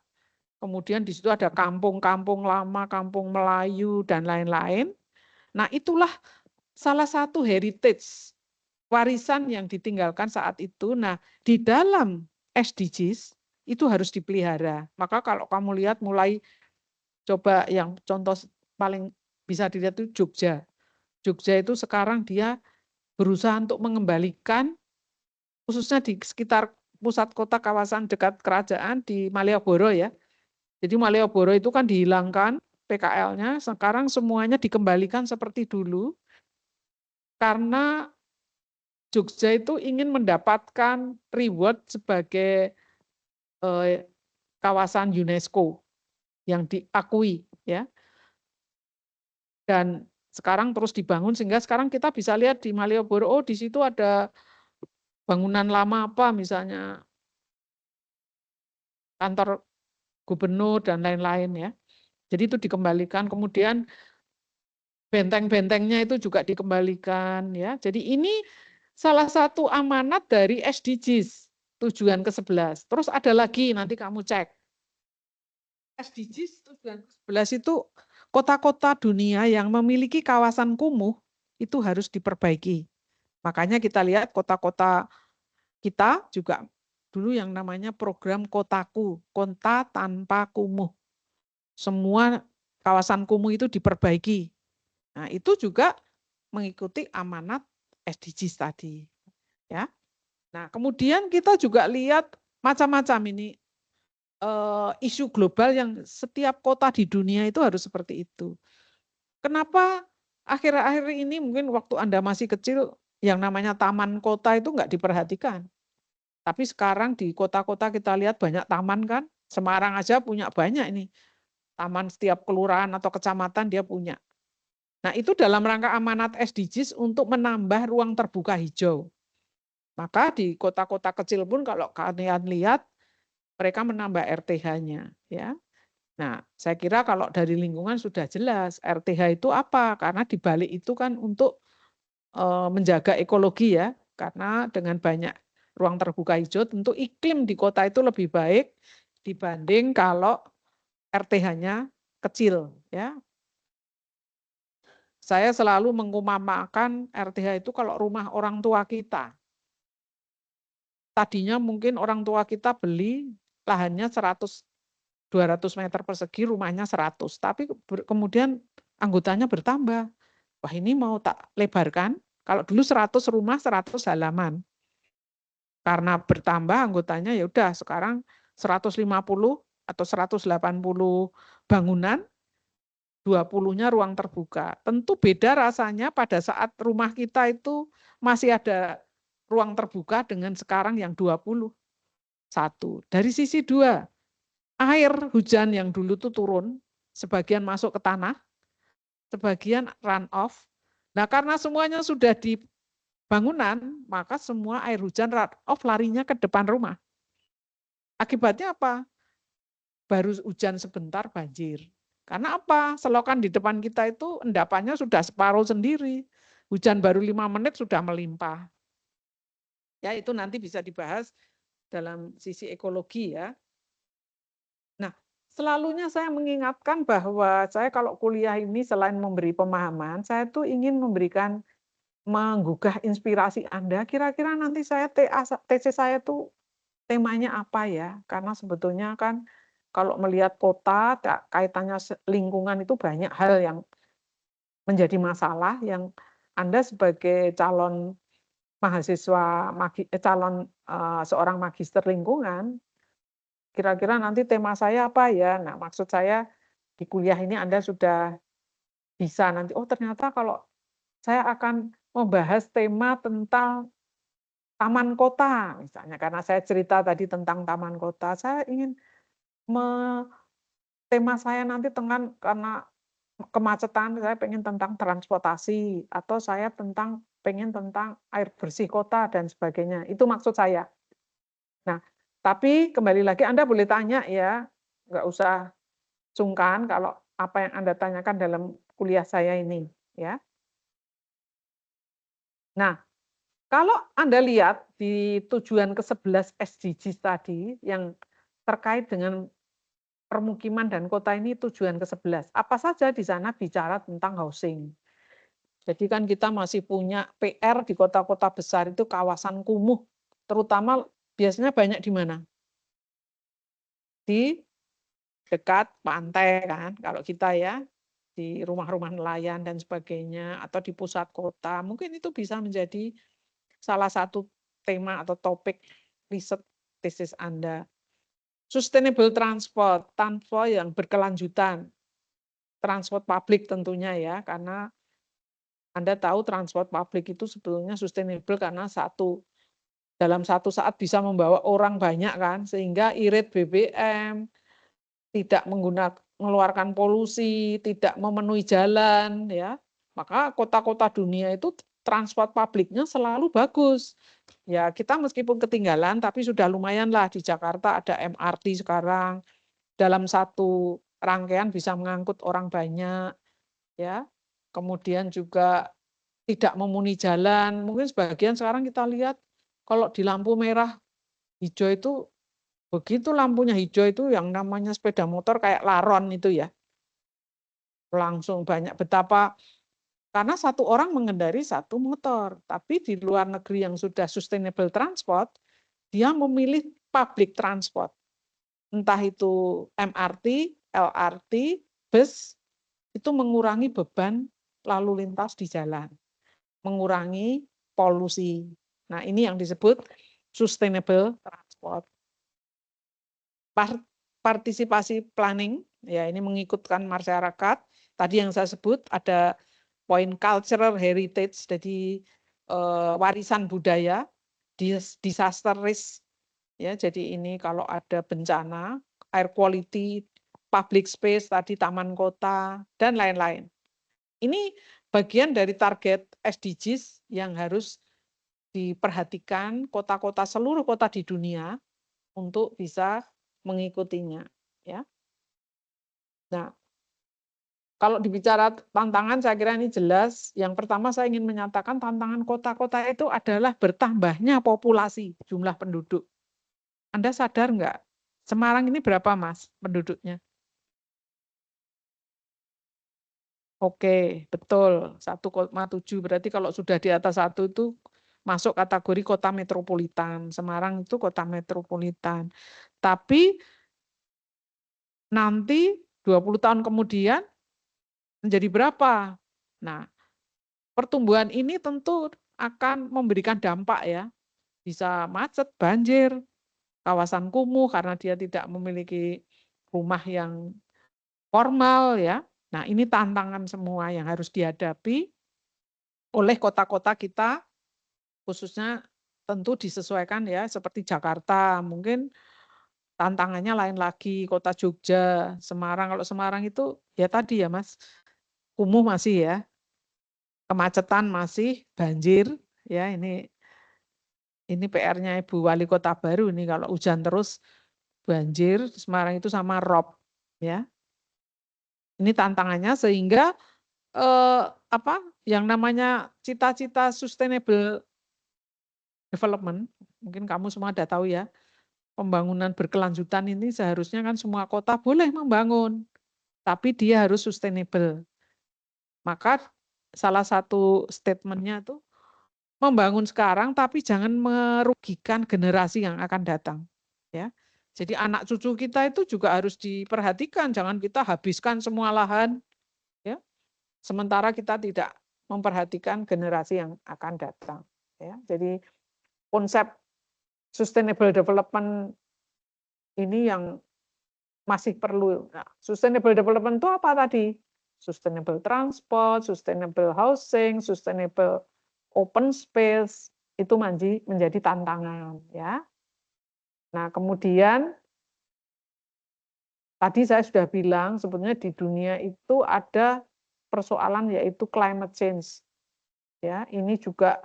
Kemudian di situ ada kampung-kampung lama, kampung Melayu, dan lain-lain. Nah, itulah salah satu heritage, warisan yang ditinggalkan saat itu. Nah, di dalam SDGs itu harus dipelihara. Maka kalau kamu lihat mulai, coba yang contoh paling bisa dilihat itu Jogja. Jogja itu sekarang dia berusaha untuk mengembalikan, khususnya di sekitar pusat kota kawasan dekat kerajaan di Malioboro ya. Jadi Malioboro itu kan dihilangkan PKL-nya, sekarang semuanya dikembalikan seperti dulu, karena Jogja itu ingin mendapatkan reward sebagai kawasan UNESCO yang diakui, ya. Dan sekarang terus dibangun sehingga sekarang kita bisa lihat di Malioboro, oh di situ ada bangunan lama apa, misalnya kantor gubernur dan lain-lain ya. Jadi itu dikembalikan, kemudian benteng-bentengnya itu juga dikembalikan ya. Jadi ini salah satu amanat dari SDGs, tujuan ke-11. Terus ada lagi, nanti kamu cek. SDGs tujuan ke-11 itu kota-kota dunia yang memiliki kawasan kumuh itu harus diperbaiki. Makanya kita lihat kota-kota kita juga dulu yang namanya program Kotaku, kota tanpa kumuh. Semua kawasan kumuh itu diperbaiki. Nah, itu juga mengikuti amanat SDGs tadi, ya. Nah, kemudian kita juga lihat macam-macam ini isu global yang setiap kota di dunia itu harus seperti itu. Kenapa akhir-akhir ini mungkin waktu Anda masih kecil yang namanya taman kota itu nggak diperhatikan. Tapi sekarang di kota-kota kita lihat banyak taman kan. Semarang aja punya banyak ini. Taman setiap kelurahan atau kecamatan dia punya. Nah, itu dalam rangka amanat SDGs untuk menambah ruang terbuka hijau. Maka di kota-kota kecil pun kalau kalian lihat, mereka menambah RTH-nya. Ya. Nah, saya kira kalau dari lingkungan sudah jelas, RTH itu apa? Karena di balik itu kan untuk menjaga ekologi ya, karena dengan banyak ruang terbuka hijau, tentu iklim di kota itu lebih baik dibanding kalau RTH-nya kecil. Ya, saya selalu mengumamakan RTH itu kalau rumah orang tua kita. Tadinya mungkin orang tua kita beli lahannya 200 meter persegi, rumahnya 100. Tapi kemudian anggotanya bertambah. Wah, ini mau tak lebarkan. Kalau dulu 100 rumah, 100 halaman. Karena bertambah anggotanya, ya udah sekarang 150 atau 180 bangunan, 20-nya ruang terbuka. Tentu beda rasanya pada saat rumah kita itu masih ada ruang terbuka dengan sekarang yang 21. Dari sisi dua, air hujan yang dulu tuh turun, sebagian masuk ke tanah, sebagian run off. Nah, karena semuanya sudah di bangunan, maka semua air hujan run off larinya ke depan rumah. Akibatnya apa? Baru hujan sebentar banjir. Karena apa? Selokan di depan kita itu endapannya sudah separuh sendiri. Hujan baru 5 menit sudah melimpah. Ya, itu nanti bisa dibahas dalam sisi ekologi ya. Nah, selalunya saya mengingatkan bahwa saya kalau kuliah ini selain memberi pemahaman, saya tuh ingin menggugah inspirasi Anda, kira-kira nanti saya tesis saya tuh temanya apa ya? Karena sebetulnya kan kalau melihat kota, kaitannya lingkungan itu banyak hal yang menjadi masalah yang Anda sebagai calon mahasiswa, seorang magister lingkungan, kira-kira nanti tema saya apa ya? Nah, maksud saya di kuliah ini Anda sudah bisa nanti, oh ternyata kalau saya akan membahas tema tentang taman kota misalnya, karena saya cerita tadi tentang taman kota, saya ingin tema saya nanti karena kemacetan, saya pengen tentang transportasi, atau saya pengen tentang air bersih kota dan sebagainya, itu maksud saya. Nah, tapi kembali lagi Anda boleh tanya ya, nggak usah sungkan kalau apa yang Anda tanyakan dalam kuliah saya ini, ya. Nah, kalau Anda lihat di tujuan ke-11 SDGs tadi yang terkait dengan permukiman dan kota ini tujuan ke-11. Apa saja di sana bicara tentang housing. Jadi kan kita masih punya PR di kota-kota besar itu kawasan kumuh, terutama biasanya banyak di mana? Di dekat pantai kan, kalau kita ya, di rumah-rumah nelayan dan sebagainya, atau di pusat kota. Mungkin itu bisa menjadi salah satu tema atau topik riset tesis Anda. Sustainable transport, transport yang berkelanjutan. Transport publik tentunya ya, karena Anda tahu transport publik itu sebetulnya sustainable karena dalam satu saat bisa membawa orang banyak kan, sehingga irit BBM, tidak mengeluarkan polusi, tidak memenuhi jalan ya. Maka kota-kota dunia itu transport publiknya selalu bagus. Ya, kita meskipun ketinggalan tapi sudah lumayan lah di Jakarta ada MRT sekarang. Dalam satu rangkaian bisa mengangkut orang banyak ya. Kemudian juga tidak memenuhi jalan. Mungkin sebagian sekarang kita lihat kalau di lampu merah hijau itu begitu lampunya hijau itu yang namanya sepeda motor kayak laron itu ya. Langsung banyak betapa karena satu orang mengendari satu motor. Tapi di luar negeri yang sudah sustainable transport, dia memilih public transport. Entah itu MRT, LRT, bus, itu mengurangi beban lalu lintas di jalan. Mengurangi polusi. Nah, ini yang disebut sustainable transport. Partisipasi planning, ya ini mengikutkan masyarakat. Tadi yang saya sebut ada poin cultural heritage, jadi warisan budaya, disaster risk, ya. Jadi ini kalau ada bencana, air quality, public space, tadi taman kota dan lain-lain. Ini bagian dari target SDGs yang harus diperhatikan kota-kota seluruh kota di dunia untuk bisa mengikutinya, ya. Nah, kalau dibicara tantangan saya kira ini jelas. Yang pertama saya ingin menyatakan tantangan kota-kota itu adalah bertambahnya populasi, jumlah penduduk. Anda sadar nggak? Semarang ini berapa, Mas, penduduknya? Oke, betul. 1,7. Berarti kalau sudah di atas 1 itu masuk kategori kota metropolitan. Semarang itu kota metropolitan. Tapi nanti 20 tahun kemudian menjadi berapa? Nah, pertumbuhan ini tentu akan memberikan dampak ya. Bisa macet, banjir, kawasan kumuh karena dia tidak memiliki rumah yang formal ya. Nah, ini tantangan semua yang harus dihadapi oleh kota-kota kita, khususnya tentu disesuaikan ya, seperti Jakarta, mungkin tantangannya lain lagi, kota Jogja, Semarang. Kalau Semarang itu ya tadi ya Mas, kumuh masih ya, kemacetan masih, banjir ya, ini PR-nya Ibu Wali Kota baru ini kalau hujan terus banjir, Semarang itu sama rob ya. Ini tantangannya sehingga yang namanya cita-cita sustainable development, mungkin kamu semua sudah tahu ya, pembangunan berkelanjutan ini seharusnya kan semua kota boleh membangun, tapi dia harus sustainable. Maka salah satu statementnya tuh membangun sekarang tapi jangan merugikan generasi yang akan datang. Ya. Jadi anak cucu kita itu juga harus diperhatikan, jangan kita habiskan semua lahan, ya. Sementara kita tidak memperhatikan generasi yang akan datang. Ya. Jadi konsep sustainable development ini yang masih perlu. Nah, sustainable development itu apa tadi? Sustainable transport, sustainable housing, sustainable open space, itu menjadi tantangan. Ya. Nah, kemudian tadi saya sudah bilang sebetulnya di dunia itu ada persoalan yaitu climate change. Ya, ini juga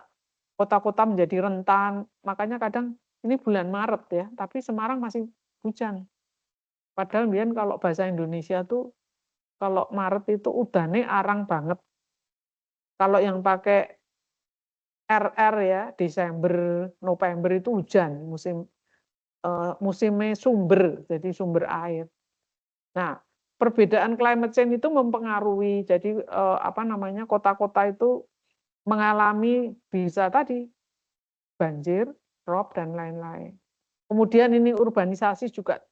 kota-kota menjadi rentan. Makanya kadang ini bulan Maret ya, tapi Semarang masih hujan. Padahal biar kalau bahasa Indonesia tuh kalau Maret itu udahnya arang banget. Kalau yang pakai RR ya, Desember, November itu hujan, musimnya sumber, jadi sumber air. Nah, perbedaan climate change itu mempengaruhi, jadi kota-kota itu mengalami bisa tadi banjir, rob dan lain-lain. Kemudian ini urbanisasi juga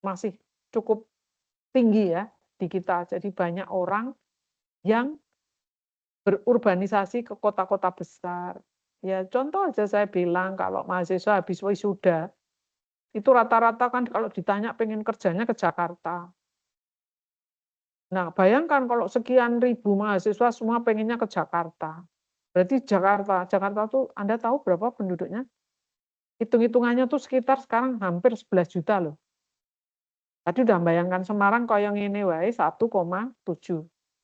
masih cukup tinggi ya di kita. Jadi banyak orang yang berurbanisasi ke kota-kota besar. Ya contoh aja saya bilang kalau mahasiswa habis wisuda itu rata-rata kan kalau ditanya pengen kerjanya ke Jakarta. Nah, bayangkan kalau sekian ribu mahasiswa semua pengennya ke Jakarta. Berarti Jakarta tuh Anda tahu berapa penduduknya? Hitung-hitungannya tuh sekitar sekarang hampir 11 juta loh. Tadi udah bayangkan Semarang yang ini wae 1,7.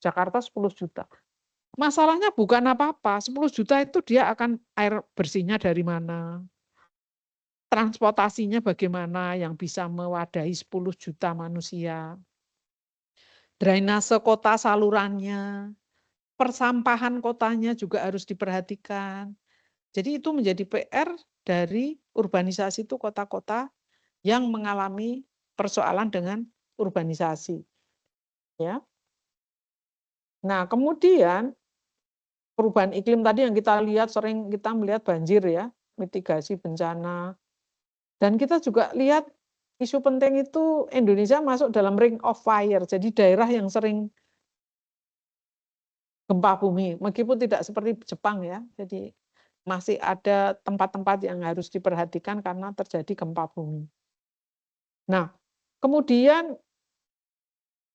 Jakarta 10 juta. Masalahnya bukan apa-apa, 10 juta itu dia akan air bersihnya dari mana? Transportasinya bagaimana yang bisa mewadahi 10 juta manusia? Drainase kota salurannya, persampahan kotanya juga harus diperhatikan. Jadi itu menjadi PR dari urbanisasi itu kota-kota yang mengalami persoalan dengan urbanisasi. Ya. Nah, kemudian perubahan iklim tadi yang kita lihat sering kita melihat banjir ya, mitigasi bencana. Dan kita juga lihat isu penting itu Indonesia masuk dalam ring of fire, jadi daerah yang sering gempa bumi, meskipun tidak seperti Jepang ya, jadi masih ada tempat-tempat yang harus diperhatikan karena terjadi gempa bumi. Nah, kemudian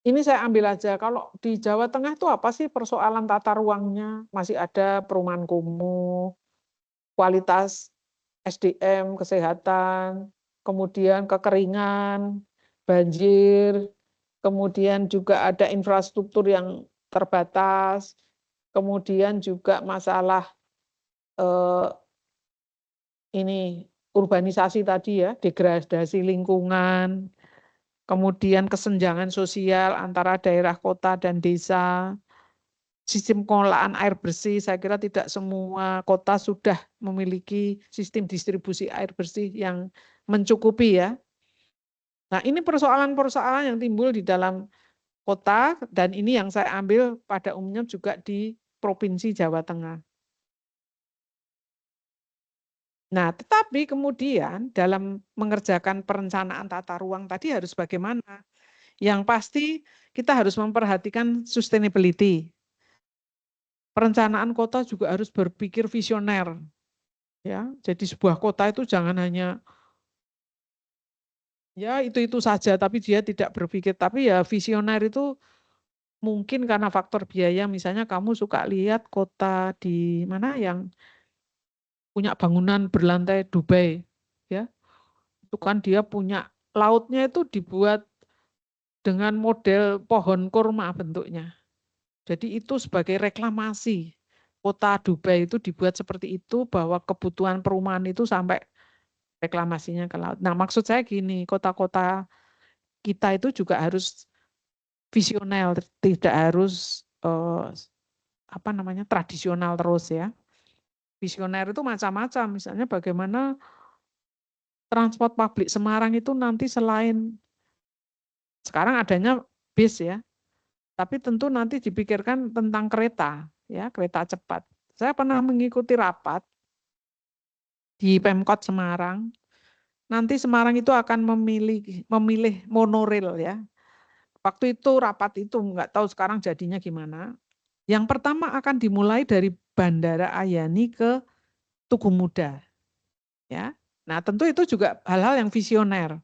ini saya ambil aja, kalau di Jawa Tengah itu apa sih persoalan tata ruangnya? Masih ada perumahan kumuh, kualitas SDM, kesehatan, kemudian kekeringan, banjir, kemudian juga ada infrastruktur yang terbatas, kemudian juga masalah ini urbanisasi tadi ya, degradasi lingkungan, kemudian kesenjangan sosial antara daerah kota dan desa, sistem pengelolaan air bersih, saya kira tidak semua kota sudah memiliki sistem distribusi air bersih yang mencukupi ya. Nah ini persoalan-persoalan yang timbul di dalam kota dan ini yang saya ambil pada umumnya juga di Provinsi Jawa Tengah. Nah tetapi kemudian dalam mengerjakan perencanaan tata ruang tadi harus bagaimana? Yang pasti kita harus memperhatikan sustainability. Perencanaan kota juga harus berpikir visioner. Ya, jadi sebuah kota itu jangan hanya ya itu saja, tapi dia tidak berpikir. Tapi ya visioner itu mungkin karena faktor biaya. Misalnya kamu suka lihat kota di mana yang punya bangunan berlantai Dubai, ya, itu kan dia punya lautnya itu dibuat dengan model pohon kurma bentuknya. Jadi itu sebagai reklamasi. Kota Dubai itu dibuat seperti itu bahwa kebutuhan perumahan itu sampai reklamasinya ke laut. Nah, maksud saya gini, kota-kota kita itu juga harus visioner, tidak harus tradisional terus ya. Visioner itu macam-macam, misalnya bagaimana transport publik Semarang itu nanti selain sekarang adanya bis ya, tapi tentu nanti dipikirkan tentang kereta ya, kereta cepat. Saya pernah mengikuti rapat di Pemkot Semarang. Nanti Semarang itu akan memilih monorail ya. Waktu itu rapat itu nggak tahu sekarang jadinya gimana. Yang pertama akan dimulai dari Bandara Ayani ke Tugu Muda. Ya. Nah, tentu itu juga hal-hal yang visioner.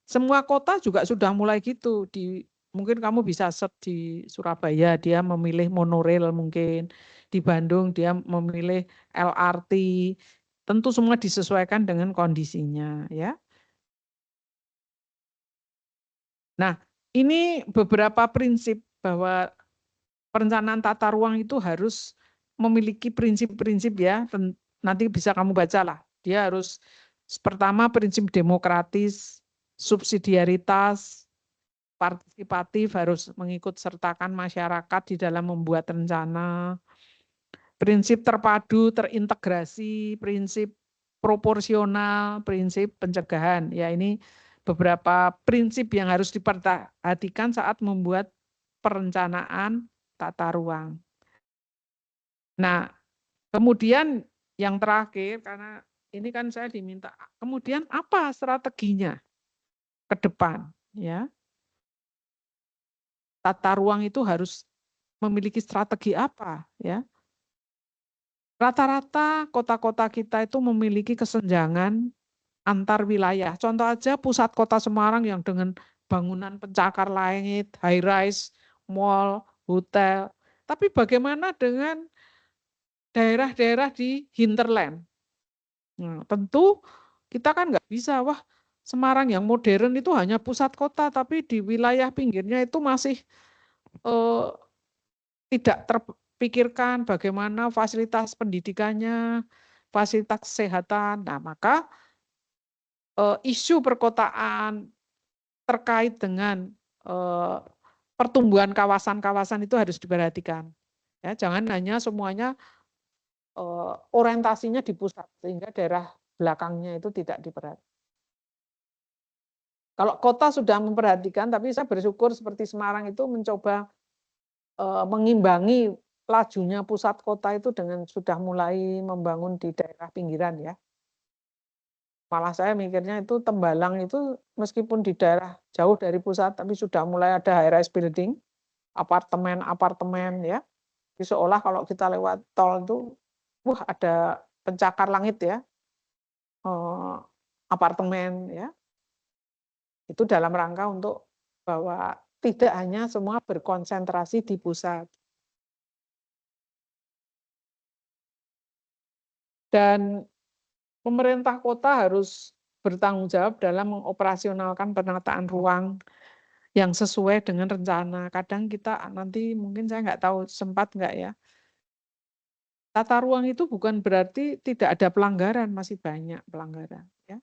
Semua kota juga sudah mulai gitu. Mungkin kamu bisa search di Surabaya, dia memilih monorail mungkin. Di Bandung dia memilih LRT. Tentu semua disesuaikan dengan kondisinya, ya. Nah, ini beberapa prinsip bahwa perencanaan tata ruang itu harus memiliki prinsip-prinsip ya. Nanti bisa kamu bacalah. Dia harus pertama prinsip demokratis, subsidiaritas, partisipatif, harus mengikut sertakan masyarakat di dalam membuat rencana. Prinsip terpadu, terintegrasi, prinsip proporsional, prinsip pencegahan. Ya, ini beberapa prinsip yang harus diperhatikan saat membuat perencanaan tata ruang. Nah, kemudian yang terakhir, karena ini kan saya diminta, kemudian apa strateginya ke depan? Ya, tata ruang itu harus memiliki strategi apa? Ya, rata-rata kota-kota kita itu memiliki kesenjangan antar wilayah. Contoh aja pusat kota Semarang yang dengan bangunan pencakar langit, high rise, mall, hotel. Tapi bagaimana dengan daerah-daerah di hinterland? Nah, tentu kita kan nggak bisa, wah Semarang yang modern itu hanya pusat kota, tapi di wilayah pinggirnya itu masih eh, tidak terpikirkan bagaimana fasilitas pendidikannya, fasilitas kesehatan. Nah, maka isu perkotaan terkait dengan pertumbuhan kawasan-kawasan itu harus diperhatikan. Ya, jangan hanya semuanya orientasinya di pusat sehingga daerah belakangnya itu tidak diperhatikan. Kalau kota sudah memperhatikan, tapi saya bersyukur seperti Semarang itu mencoba mengimbangi lajunya pusat kota itu dengan sudah mulai membangun di daerah pinggiran ya. Malah saya mikirnya itu Tembalang itu meskipun di daerah jauh dari pusat, tapi sudah mulai ada high rise building, apartemen-apartemen ya. Jadi seolah kalau kita lewat tol itu, wah ada pencakar langit ya, apartemen ya. Itu dalam rangka untuk bahwa tidak hanya semua berkonsentrasi di pusat. Dan pemerintah kota harus bertanggung jawab dalam mengoperasionalkan penataan ruang yang sesuai dengan rencana. Kadang kita nanti mungkin saya nggak tahu sempat nggak ya. Tata ruang itu bukan berarti tidak ada pelanggaran, masih banyak pelanggaran. Ya.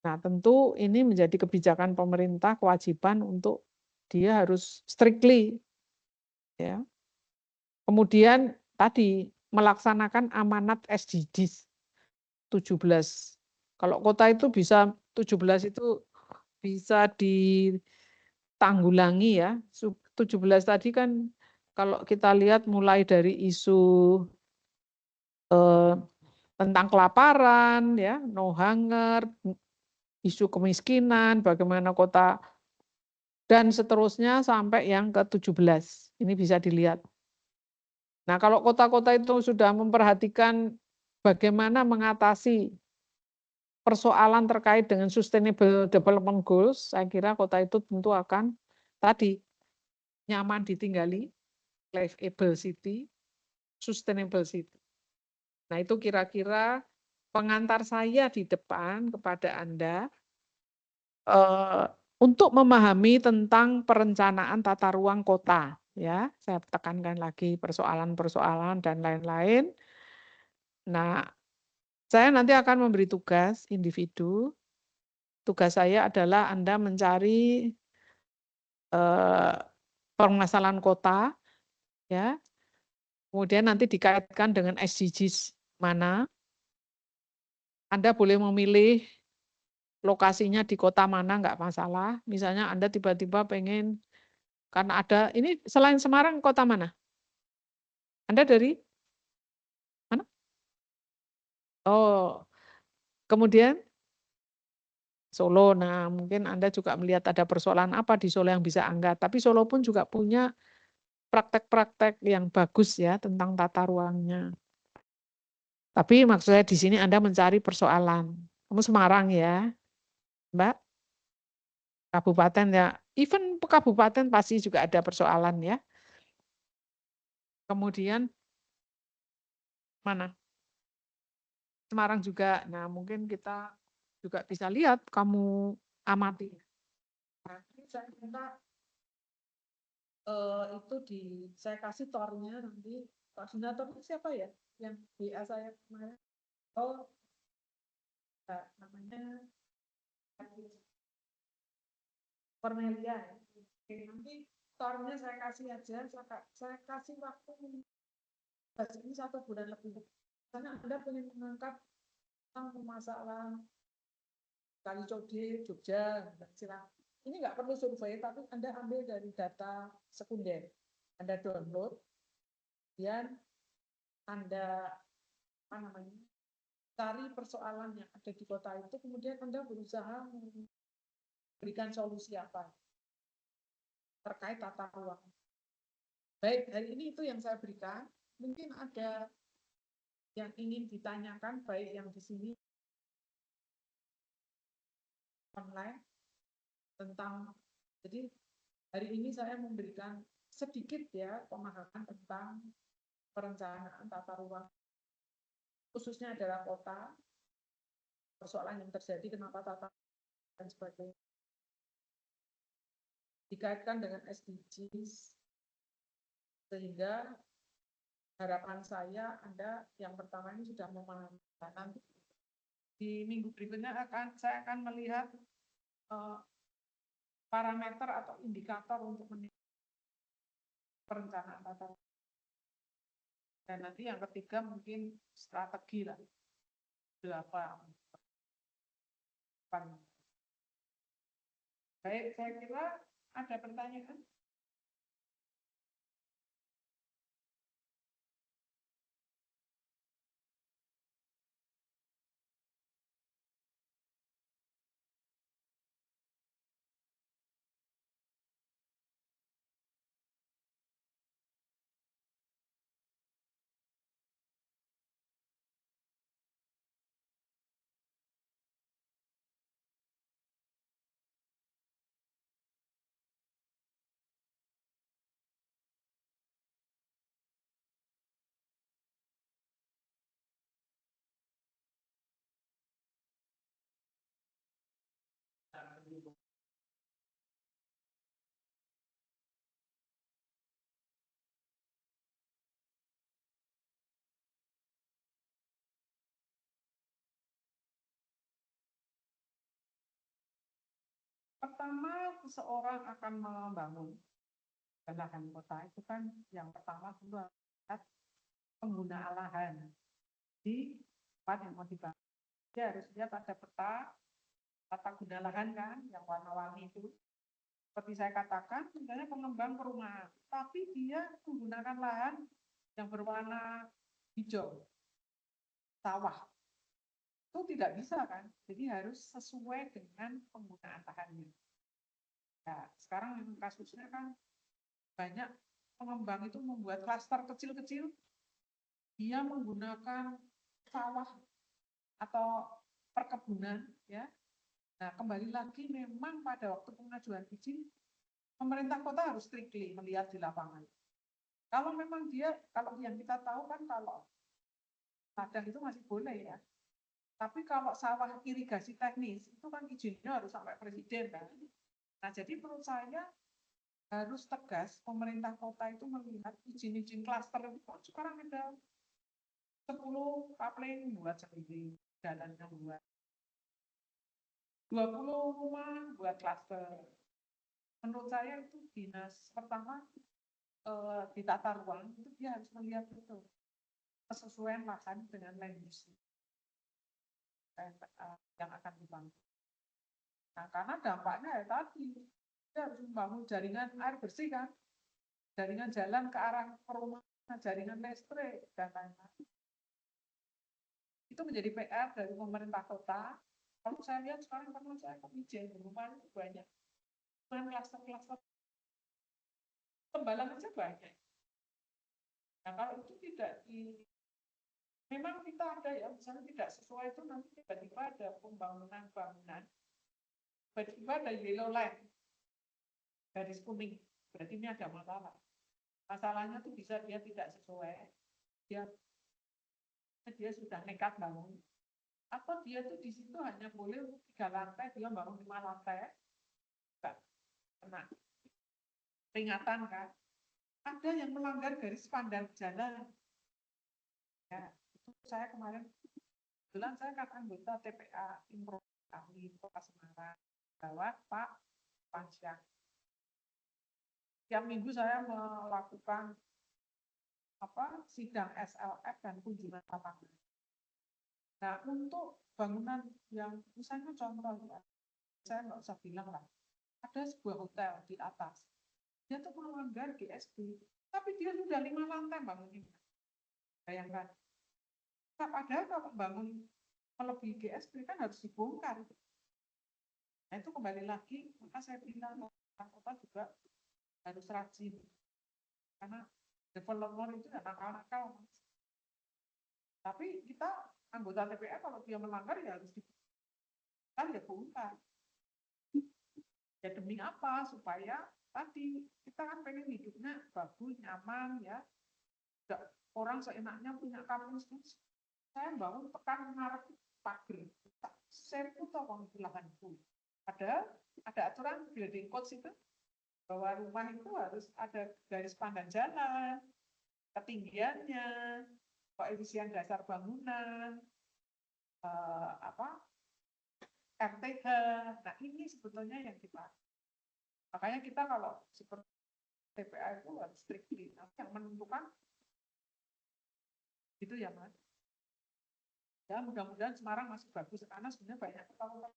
Nah tentu ini menjadi kebijakan pemerintah, kewajiban untuk dia harus strictly. Ya. Kemudian tadi melaksanakan amanat SDGs 17. Kalau kota itu bisa 17 itu bisa ditanggulangi ya. 17 tadi kan kalau kita lihat mulai dari isu tentang kelaparan ya, no hunger, isu kemiskinan, bagaimana kota dan seterusnya sampai yang ke-17. Ini bisa dilihat. Nah, kalau kota-kota itu sudah memperhatikan bagaimana mengatasi persoalan terkait dengan sustainable development goals, saya kira kota itu tentu akan tadi nyaman ditinggali, livable city, sustainable city. Nah, itu kira-kira pengantar saya di depan kepada Anda untuk memahami tentang perencanaan tata ruang kota. Ya, saya tekankan lagi persoalan-persoalan dan lain-lain. Nah, saya nanti akan memberi tugas individu. Tugas saya adalah Anda mencari permasalahan kota, ya. Kemudian nanti dikaitkan dengan SDGs mana. Anda boleh memilih lokasinya di kota mana, nggak masalah. Misalnya Anda tiba-tiba pengen, karena ada, ini selain Semarang, kota mana? Anda dari mana? Oh, kemudian Solo. Nah, mungkin Anda juga melihat ada persoalan apa di Solo yang bisa angkat. Tapi Solo pun juga punya praktek-praktek yang bagus ya tentang tata ruangnya. Tapi maksud saya di sini Anda mencari persoalan. Kamu Semarang ya, Mbak? Kabupaten ya, even kabupaten pasti juga ada persoalan ya. Kemudian mana? Semarang juga. Nah, mungkin kita juga bisa lihat, kamu amati. Nanti saya minta itu saya kasih tornya nanti. Koordinatornya siapa ya? Yang WA saya kemarin. Oh, namanya Cornelia. Oke, nanti tornya saya kasih aja. Saya kasih waktu ini 1 bulan lebih. Karena Anda ingin mengangkat tentang masalah Kali Jogja, silahkan. Ini nggak perlu survei, tapi Anda ambil dari data sekunder. Anda download, kemudian Anda cari persoalan yang ada di kota itu, kemudian Anda berusaha memberikan solusi apa terkait tata ruang. Baik, hari ini itu yang saya berikan. Mungkin ada yang ingin ditanyakan, baik yang di sini online tentang, jadi hari ini saya memberikan sedikit ya pemahaman tentang perencanaan tata ruang, khususnya adalah kota, persoalan yang terjadi, kenapa tata dan sebagainya. Dikaitkan dengan SDGs, sehingga harapan saya Anda yang pertama ini sudah memahami. Nanti di minggu berikutnya saya akan melihat parameter atau indikator untuk perencanaan tata ruang. Dan nanti yang ketiga mungkin strategi lah. Apa? Baik, saya kira ada pertanyaan. Pertama, seseorang akan membangun lahan kota itu kan yang pertama tentu adalah penggunaan lahan di tempat yang mau dibangun. Dia harus lihat ada peta tata guna lahan kan yang warna-warni itu. Seperti saya katakan, misalnya pengembang perumahan, tapi dia menggunakan lahan yang berwarna hijau, sawah. Itu tidak bisa kan, jadi harus sesuai dengan penggunaan lahannya. Nah, sekarang memang kasusnya kan banyak pengembang itu membuat klaster kecil-kecil, dia menggunakan sawah atau perkebunan, ya. Nah, kembali lagi memang pada waktu pengajuan izin, pemerintah kota harus strictly melihat di lapangan. Kalau memang dia, kalau yang kita tahu kan kalau ladang itu masih boleh ya. Tapi kalau sawah irigasi teknis, itu kan izinnya harus sampai presiden kan. Nah, jadi menurut saya harus tegas pemerintah kota itu melihat izin-izin klaster itu sekarang ada 10 kapling buat sendiri, jalannya buat 20 rumah buat klaster. menurut saya itu dinas pertama di tata ruang itu dia harus melihat betul kesesuaian lahan dengan land use yang akan dibangun. Nah, karena dampaknya ya tadi dia harus membangun jaringan air bersih kan, jaringan jalan ke arah perumahan, jaringan listrik dan lain-lain. Itu menjadi PR dari pemerintah kota. Kalau saya lihat sekarang karena saya ke Mijen, rumah itu banyak, klaster-klaster tembalan aja banyak. Nah kalau itu tidak memang kita ada ya, misalnya tidak sesuai itu nanti tiba-tiba ada pembangunan bangunan, tiba-tiba ada yellow line, garis kuning, berarti ini ada masalah. Masalahnya tuh bisa dia tidak sesuai, dia sudah nekat bangun, atau dia tuh di situ hanya boleh 3 lantai, dia bangun 5 lantai, enggak kena peringatan kan. Ada yang melanggar garis pandang jalan. Ya, itu saya kemarin, kebetulan saya kan anggota TPA Impro Ahli Kota Semarang, lewat Pak Pansyah. Tiap minggu saya melakukan sidang SLF dan kunjungan lapangan. Nah, untuk bangunan yang misalnya contoh ya, saya nggak usah bilang lah, ada sebuah hotel di atas, dia tuh melanggar GSB, tapi dia sudah 5 lantai bangunnya. Bayangkan. Nah, padahal kalau bangun melebihi GSB kan harus dibongkar. Nah, itu kembali lagi, maka saya bilang kota juga harus rajin. Karena developer itu nakal-nakal. Tapi kita anggota TPA kalau dia melanggar ya harus dibongkar, ya bongkar. Ya demi apa? Supaya tadi kita kan pengen hidupnya bagus, nyaman ya. Tidak orang seenaknya punya kampus. Saya bangun tekan ngarep pagar. Saya pun tahu lahanku. Ada aturan building codes itu bahwa rumah itu harus ada garis pandang jalan, ketinggiannya, koefisien dasar bangunan, RTH. Nah ini sebetulnya yang kita. Makanya kita kalau seperti TPA itu harus strictly. Yang menentukan itu ya Mas. Ya mudah-mudahan Semarang masih bagus karena sebenarnya banyak kalau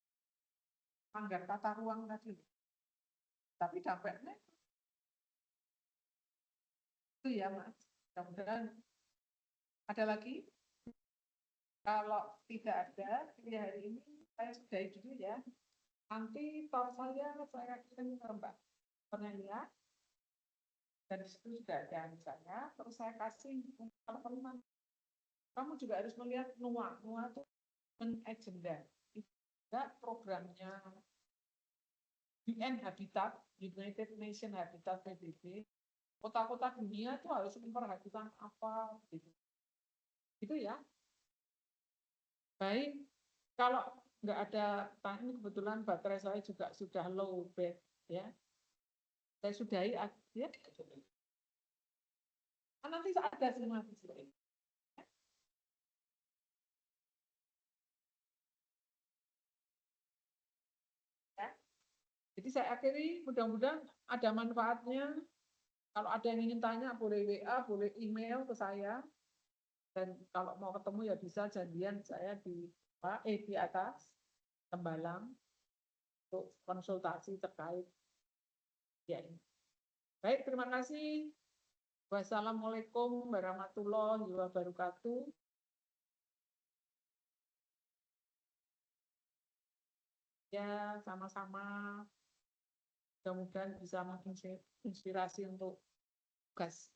melanggar tata ruang tadi. Tapi dampaknya itu ya Mas. Mudah-mudahan ada lagi. Kalau tidak ada, ya hari ini saya sudahi dulu ya. Nanti tor saya kirim ke Mbak Cornelia. Dan di situ sudah ada misalnya. Terus saya kasih teman-teman. Kamu juga harus melihat NUA. NUA itu agenda. Itu juga programnya UN Habitat, United Nations Habitat PBB. Kota-kota dunia itu harus memperhatikan apa gitu. Itu ya. Baik, kalau nggak ada ini kebetulan baterai saya juga sudah low bed ya. Saya sudahi ya. Nanti ada semua di sini. Ya. Jadi saya akhiri, mudah-mudahan ada manfaatnya. Kalau ada yang ingin tanya boleh WA, boleh email ke saya. Dan kalau mau ketemu ya bisa janjian saya di atas Tembalang untuk konsultasi terkait ya ini. Baik, terima kasih. Wassalamualaikum warahmatullahi wabarakatuh. Ya, sama-sama. Mudah-mudahan bisa menginspirasi untuk tugas